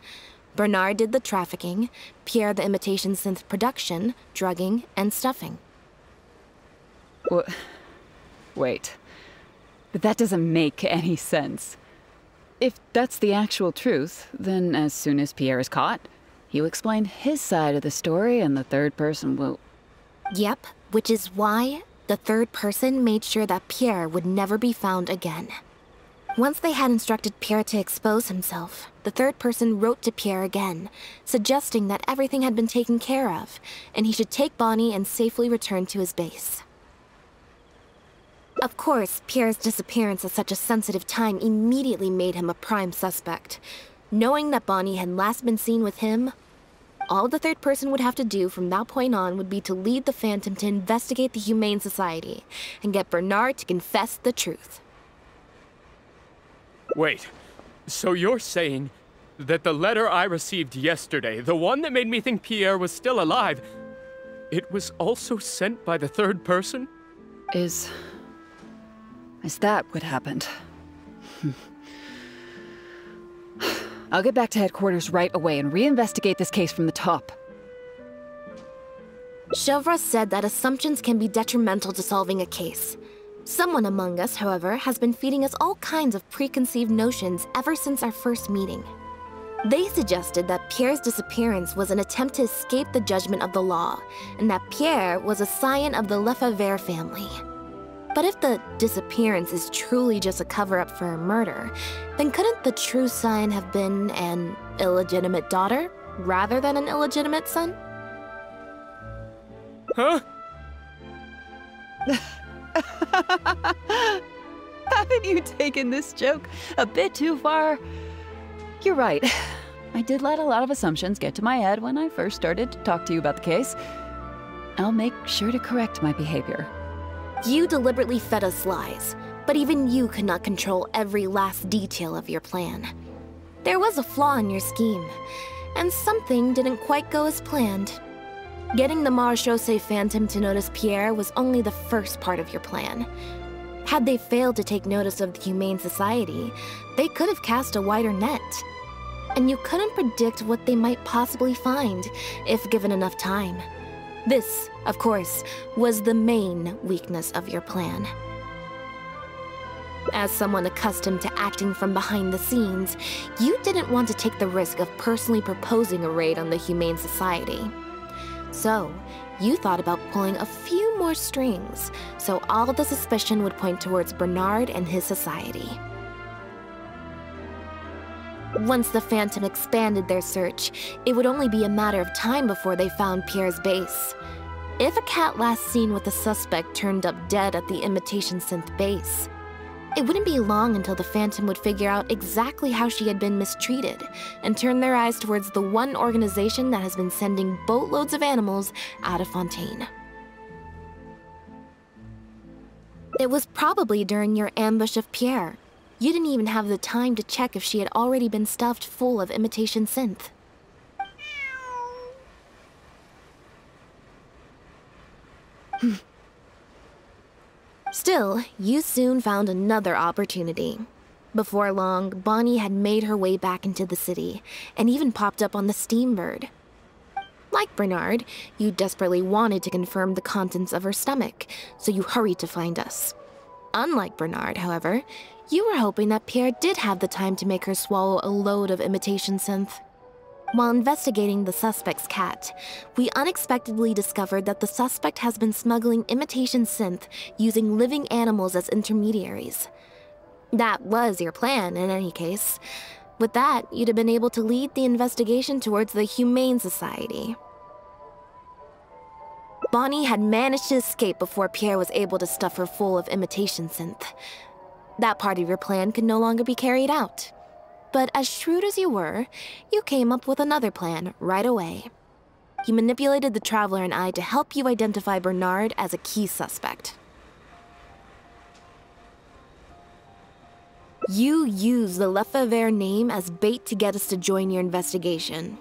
Bernard did the trafficking, Pierre the imitation synth production, drugging, and stuffing. What? Wait. But that doesn't make any sense. If that's the actual truth, then as soon as Pierre is caught, he'll explain his side of the story and the third person will... Yep, which is why the third person made sure that Pierre would never be found again. Once they had instructed Pierre to expose himself, the third person wrote to Pierre again, suggesting that everything had been taken care of, and he should take Bonnie and safely return to his base. Of course, Pierre's disappearance at such a sensitive time immediately made him a prime suspect. Knowing that Bonnie had last been seen with him, All the third person would have to do from that point on would be to lead the Phantom to investigate the Humane Society and get Bernard to confess the truth. Wait, so you're saying that the letter I received yesterday, the one that made me think Pierre was still alive, it was also sent by the third person? Is that what happened? I'll get back to headquarters right away and reinvestigate this case from the top. Chevra said that assumptions can be detrimental to solving a case. Someone among us, however, has been feeding us all kinds of preconceived notions ever since our first meeting. They suggested that Pierre's disappearance was an attempt to escape the judgment of the law, and that Pierre was a scion of the Lefebvre family. But if the disappearance is truly just a cover-up for a murder, then couldn't the true scion have been an illegitimate daughter, rather than an illegitimate son? Huh? Haven't you taken this joke a bit too far? You're right. I did let a lot of assumptions get to my head when I first started to talk to you about the case. I'll make sure to correct my behavior. You deliberately fed us lies, but even you could not control every last detail of your plan. There was a flaw in your scheme, and something didn't quite go as planned. Getting the Marechaussee Phantom to notice Pierre was only the first part of your plan. Had they failed to take notice of the Humane Society, they could have cast a wider net. And you couldn't predict what they might possibly find, if given enough time. This, of course, was the main weakness of your plan. As someone accustomed to acting from behind the scenes, you didn't want to take the risk of personally proposing a raid on the Humane Society. So, you thought about pulling a few more strings, so all the suspicion would point towards Bernard and his society. Once the Phantom expanded their search, it would only be a matter of time before they found Pierre's base. If a cat last seen with the suspect turned up dead at the imitation synth base, it wouldn't be long until the Phantom would figure out exactly how she had been mistreated and turn their eyes towards the one organization that has been sending boatloads of animals out of Fontaine. It was probably during your ambush of Pierre. You didn't even have the time to check if she had already been stuffed full of imitation synth. Still, you soon found another opportunity. Before long, Bonnie had made her way back into the city, and even popped up on the Steambird. Like Bernard, you desperately wanted to confirm the contents of her stomach, so you hurried to find us. Unlike Bernard, however, you were hoping that Pierre did have the time to make her swallow a load of imitation synth. While investigating the suspect's cat, we unexpectedly discovered that the suspect has been smuggling imitation synth using living animals as intermediaries. That was your plan, in any case. With that, you'd have been able to lead the investigation towards the Humane Society. Bonnie had managed to escape before Pierre was able to stuff her full of imitation synth. That part of your plan could no longer be carried out. But as shrewd as you were, you came up with another plan right away. You manipulated the Traveler and I to help you identify Bernard as a key suspect. You used the Lefebvre name as bait to get us to join your investigation.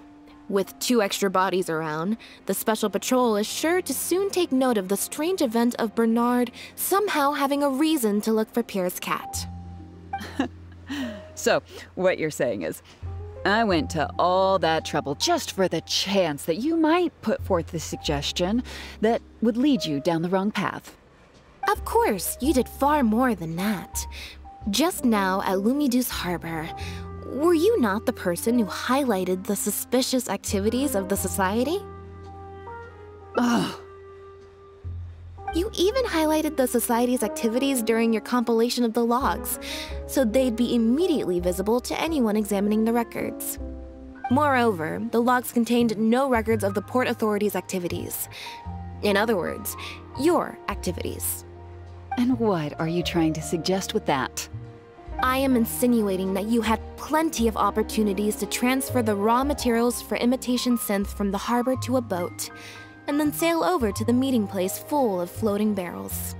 With 2 extra bodies around, the Special Patrol is sure to soon take note of the strange event of Bernard somehow having a reason to look for Pierre's cat. So, what you're saying is, I went to all that trouble just for the chance that you might put forth the suggestion that would lead you down the wrong path. Of course, you did far more than that. Just now at Lumidu's Harbor, were you not the person who highlighted the suspicious activities of the Society? Ugh. You even highlighted the Society's activities during your compilation of the logs, so they'd be immediately visible to anyone examining the records. Moreover, the logs contained no records of the Port Authority's activities. In other words, your activities. And what are you trying to suggest with that? I am insinuating that you had plenty of opportunities to transfer the raw materials for imitation synth from the harbor to a boat, and then sail over to the meeting place full of floating barrels.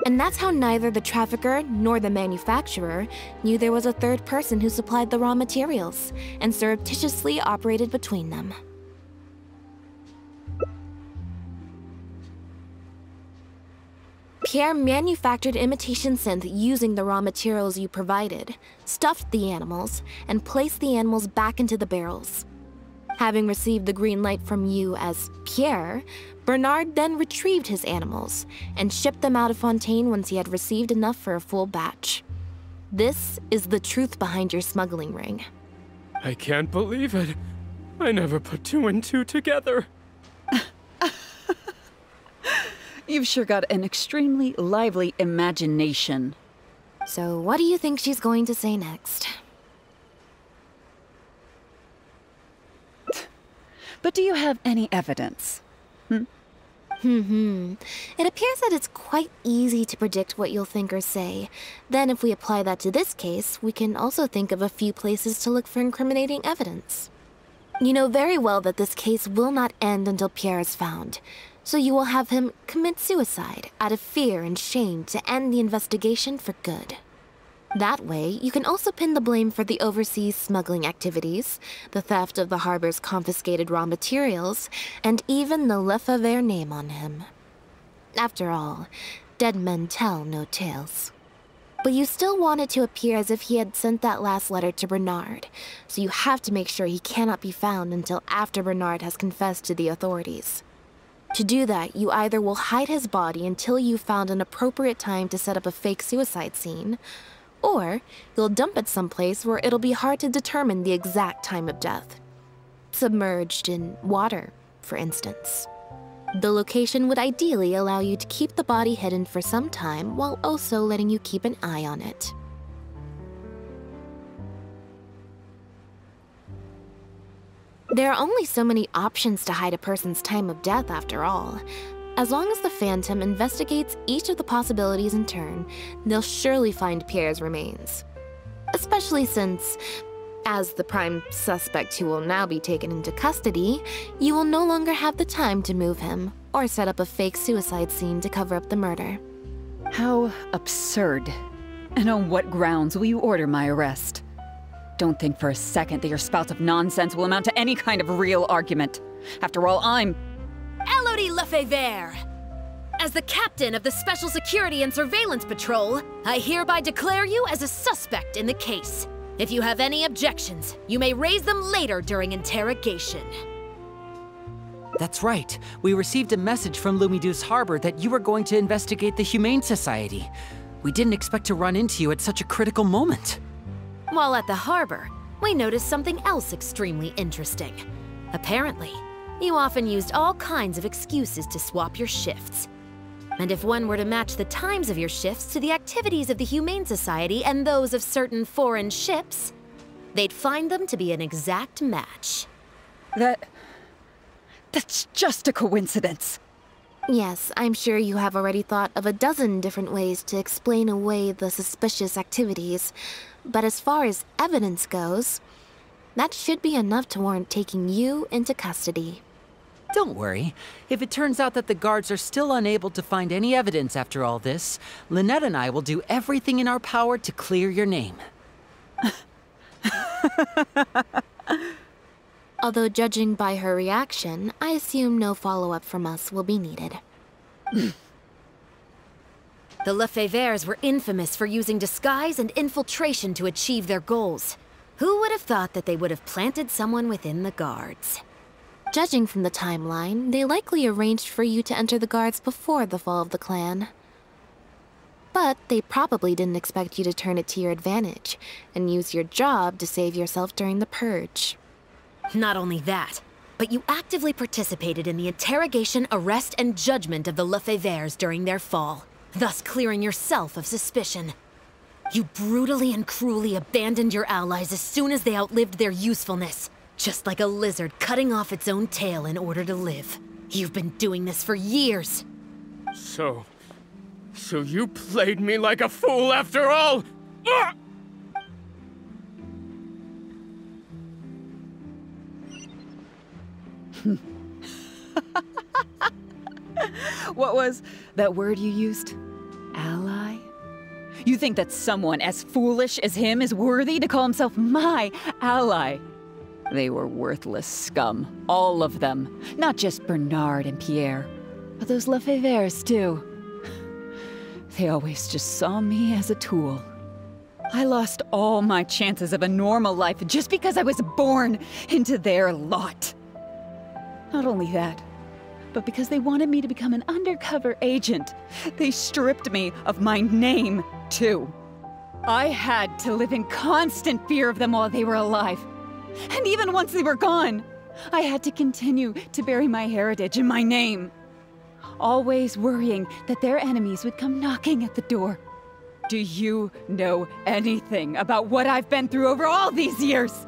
And that's how neither the trafficker nor the manufacturer knew there was a third person who supplied the raw materials, and surreptitiously operated between them. Pierre manufactured imitation synth using the raw materials you provided, stuffed the animals, and placed the animals back into the barrels. Having received the green light from you as Pierre, Bernard then retrieved his animals and shipped them out of Fontaine once he had received enough for a full batch. This is the truth behind your smuggling ring. I can't believe it. I never put two and two together. You've sure got an extremely lively imagination. So what do you think she's going to say next? But do you have any evidence? It appears that it's quite easy to predict what you'll think or say. Then if we apply that to this case, we can also think of a few places to look for incriminating evidence. You know very well that this case will not end until Pierre is found, so you will have him commit suicide out of fear and shame to end the investigation for good. That way, you can also pin the blame for the overseas smuggling activities, the theft of the harbor's confiscated raw materials, and even the Lefebvre name on him. After all, dead men tell no tales. But you still want it to appear as if he had sent that last letter to Bernard, so you have to make sure he cannot be found until after Bernard has confessed to the authorities. To do that, you either will hide his body until you've found an appropriate time to set up a fake suicide scene, or you'll dump it someplace where it'll be hard to determine the exact time of death. Submerged in water, for instance. The location would ideally allow you to keep the body hidden for some time while also letting you keep an eye on it. There are only so many options to hide a person's time of death, after all. As long as the Phantom investigates each of the possibilities in turn, they'll surely find Pierre's remains. Especially since, as the prime suspect who will now be taken into custody, you will no longer have the time to move him or set up a fake suicide scene to cover up the murder. How absurd. And on what grounds will you order my arrest? Don't think for a second that your spouts of nonsense will amount to any kind of real argument. After all, I'm... Elodie Lefebvre! As the captain of the Special Security and Surveillance Patrol, I hereby declare you as a suspect in the case. If you have any objections, you may raise them later during interrogation. That's right. We received a message from Lumidu's harbor that you were going to investigate the Humane Society. We didn't expect to run into you at such a critical moment. While at the harbor, we noticed something else extremely interesting. Apparently, you often used all kinds of excuses to swap your shifts. And if one were to match the times of your shifts to the activities of the Humane Society and those of certain foreign ships, they'd find them to be an exact match. That's just a coincidence. Yes, I'm sure you have already thought of a dozen different ways to explain away the suspicious activities, but as far as evidence goes, that should be enough to warrant taking you into custody. Don't worry. If it turns out that the guards are still unable to find any evidence after all this, Lynette and I will do everything in our power to clear your name. Although judging by her reaction, I assume no follow-up from us will be needed. The Lefebvres were infamous for using disguise and infiltration to achieve their goals. Who would have thought that they would have planted someone within the guards? Judging from the timeline, they likely arranged for you to enter the guards before the fall of the clan. But they probably didn't expect you to turn it to your advantage and use your job to save yourself during the purge. Not only that, but you actively participated in the interrogation, arrest, and judgment of the Lefebvres during their fall, thus clearing yourself of suspicion. You brutally and cruelly abandoned your allies as soon as they outlived their usefulness, just like a lizard cutting off its own tail in order to live. You've been doing this for years. So you played me like a fool after all? Ah! What was that word you used? Ally? You think that someone as foolish as him is worthy to call himself my ally? They were worthless scum, all of them. Not just Bernard and Pierre, but those Lefebvres too. They always just saw me as a tool. I lost all my chances of a normal life just because I was born into their lot. Not only that, but because they wanted me to become an undercover agent, they stripped me of my name, too. I had to live in constant fear of them while they were alive. And even once they were gone, I had to continue to bury my heritage and my name. Always worrying that their enemies would come knocking at the door. Do you know anything about what I've been through over all these years?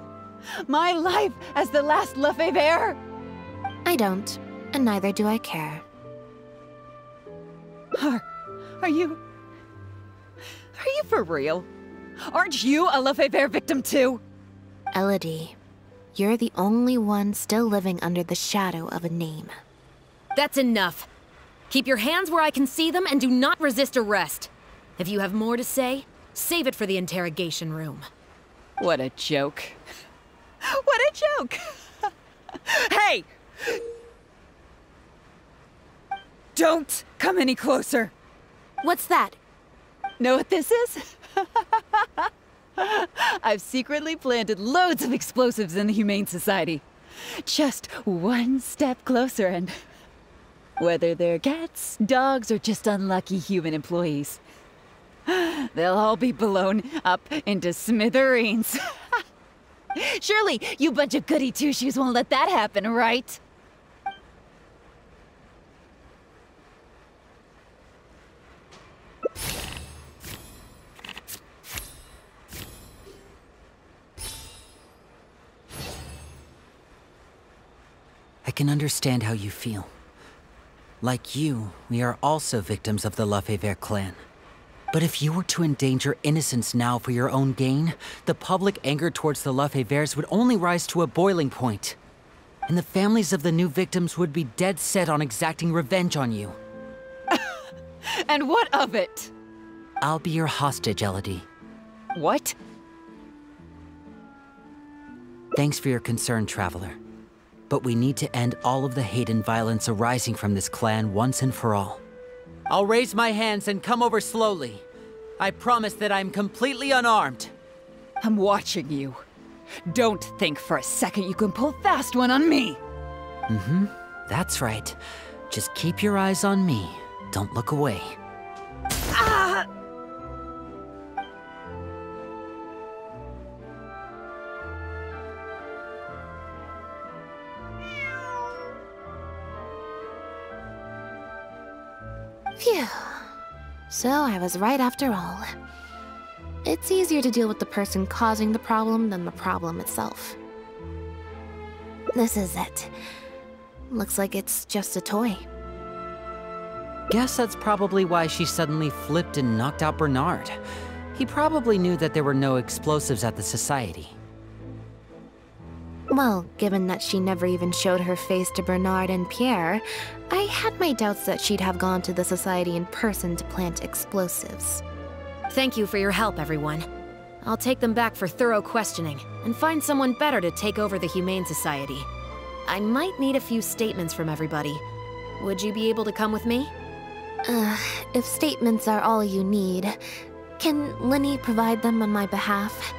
My life as the last Lefebvre? I don't, and neither do I care. Are you for real? Aren't you a Lefebvre victim too? Elodie, you're the only one still living under the shadow of a name. That's enough. Keep your hands where I can see them and do not resist arrest. If you have more to say, save it for the interrogation room. What a joke. What a joke! Hey! Don't come any closer! What's that? Know what this is? I've secretly planted loads of explosives in the Humane Society. Just one step closer and... whether they're cats, dogs, or just unlucky human employees, they'll all be blown up into smithereens. Surely, you bunch of goody two-shoes won't let that happen, right? I can understand how you feel. Like you, we are also victims of the Lefebvre clan. But if you were to endanger innocence now for your own gain, the public anger towards the Lefebvres would only rise to a boiling point. And the families of the new victims would be dead set on exacting revenge on you. And what of it? I'll be your hostage, Elodie. What? Thanks for your concern, Traveler. But we need to end all of the hate and violence arising from this clan once and for all. I'll raise my hands and come over slowly. I promise that I'm completely unarmed. I'm watching you. Don't think for a second you can pull a fast one on me. Mm-hmm. That's right. Just keep your eyes on me. Don't look away. Ah! Phew. So I was right after all. It's easier to deal with the person causing the problem than the problem itself. This is it. Looks like it's just a toy. Guess that's probably why she suddenly flipped and knocked out Bernard. He probably knew that there were no explosives at the society. Well, given that she never even showed her face to Bernard and Pierre, I had my doubts that she'd have gone to the society in person to plant explosives. Thank you for your help, everyone. I'll take them back for thorough questioning, and find someone better to take over the Humane Society. I might need a few statements from everybody. Would you be able to come with me? If statements are all you need, can Linny provide them on my behalf?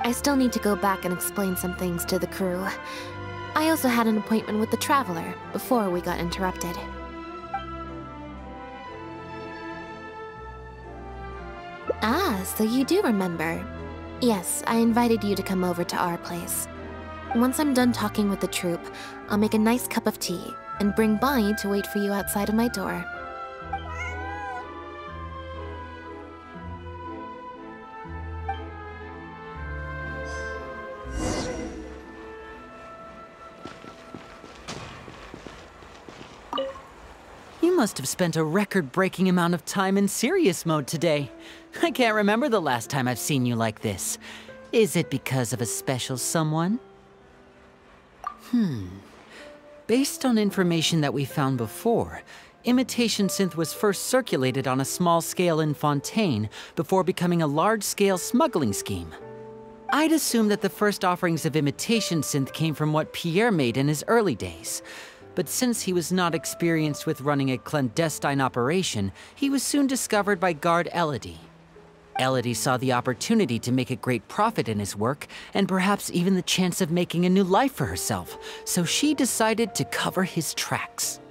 I still need to go back and explain some things to the crew. I also had an appointment with the Traveler before we got interrupted. Ah, so you do remember. Yes, I invited you to come over to our place. Once I'm done talking with the troupe, I'll make a nice cup of tea and bring Bonnie to wait for you outside of my door. must have spent a record-breaking amount of time in serious mode today. I can't remember the last time I've seen you like this. Is it because of a special someone? Based on information that we found before, imitation synth was first circulated on a small scale in Fontaine before becoming a large-scale smuggling scheme. I'd assume that the first offerings of imitation synth came from what Pierre made in his early days. But since he was not experienced with running a clandestine operation, he was soon discovered by guard Elodie. Elodie saw the opportunity to make a great profit in his work, and perhaps even the chance of making a new life for herself, so she decided to cover his tracks.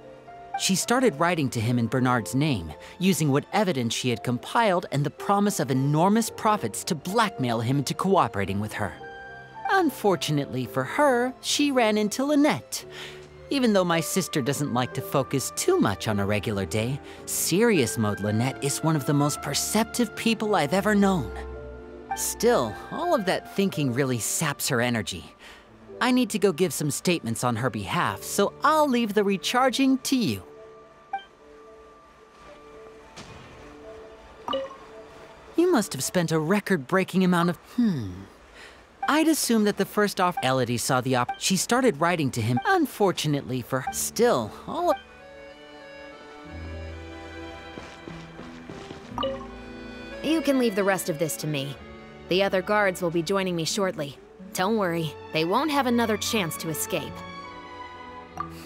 She started writing to him in Bernard's name, using what evidence she had compiled and the promise of enormous profits to blackmail him into cooperating with her. Unfortunately for her, she ran into Lynette. Even though my sister doesn't like to focus too much on a regular day, serious mode Lynette is one of the most perceptive people I've ever known. Still, all of that thinking really saps her energy. I need to go give some statements on her behalf, so I'll leave the recharging to you. You must have spent a record-breaking amount of... I'd assume that the first off Elodie saw the she started writing to him. Unfortunately for her. Still, all of... You can leave the rest of this to me. The other guards will be joining me shortly. Don't worry, they won't have another chance to escape.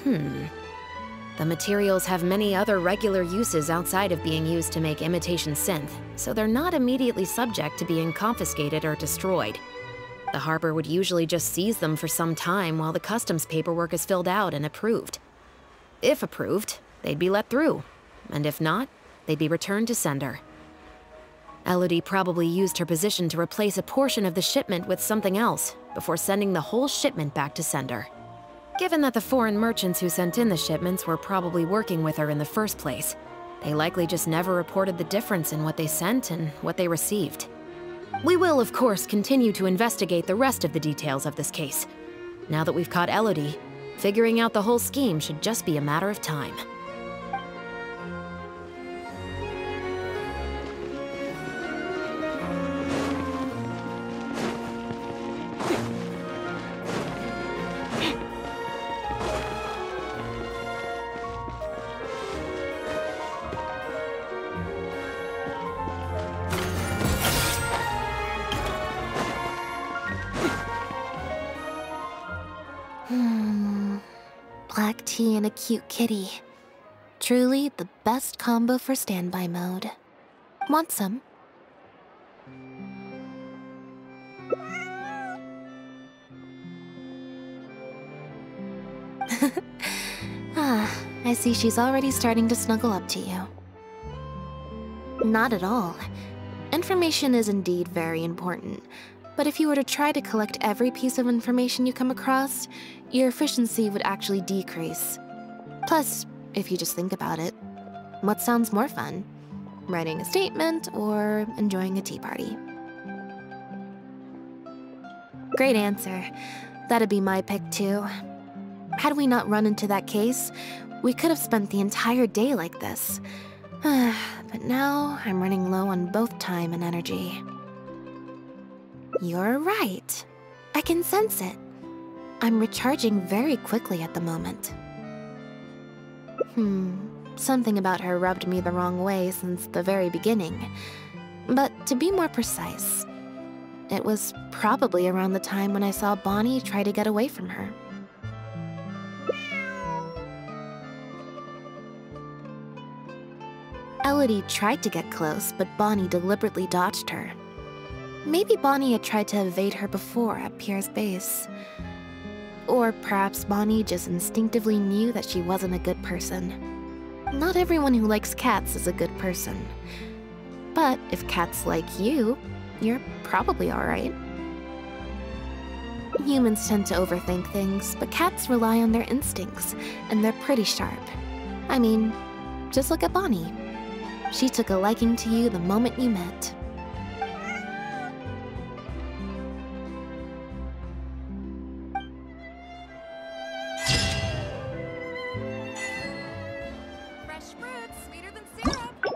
The materials have many other regular uses outside of being used to make imitation synth, so they're not immediately subject to being confiscated or destroyed. The harbor would usually just seize them for some time while the customs paperwork is filled out and approved. If approved, they'd be let through, and if not, they'd be returned to sender. Elodie probably used her position to replace a portion of the shipment with something else before sending the whole shipment back to sender. Given that the foreign merchants who sent in the shipments were probably working with her in the first place, they likely just never reported the difference in what they sent and what they received. We will, of course, continue to investigate the rest of the details of this case. Now that we've caught Elodie, figuring out the whole scheme should just be a matter of time. Black tea and a cute kitty. Truly the best combo for standby mode. Want some? I see she's already starting to snuggle up to you. Not at all. Information is indeed very important, but if you were to try to collect every piece of information you come across, your efficiency would actually decrease. Plus, if you just think about it, what sounds more fun? Writing a statement or enjoying a tea party? Great answer. That'd be my pick too. Had we not run into that case, we could have spent the entire day like this. But now I'm running low on both time and energy. You're right. I can sense it. I'm recharging very quickly at the moment. Something about her rubbed me the wrong way since the very beginning. But to be more precise, it was probably around the time when I saw Bonnie try to get away from her. Elodie tried to get close, but Bonnie deliberately dodged her. Maybe Bonnie had tried to evade her before at Pierre's base. Or perhaps Bonnie just instinctively knew that she wasn't a good person. Not everyone who likes cats is a good person. But if cats like you, you're probably alright. Humans tend to overthink things, but cats rely on their instincts, and they're pretty sharp. I mean, just look at Bonnie. She took a liking to you the moment you met. Fresh fruit. good, sweeter than syrup.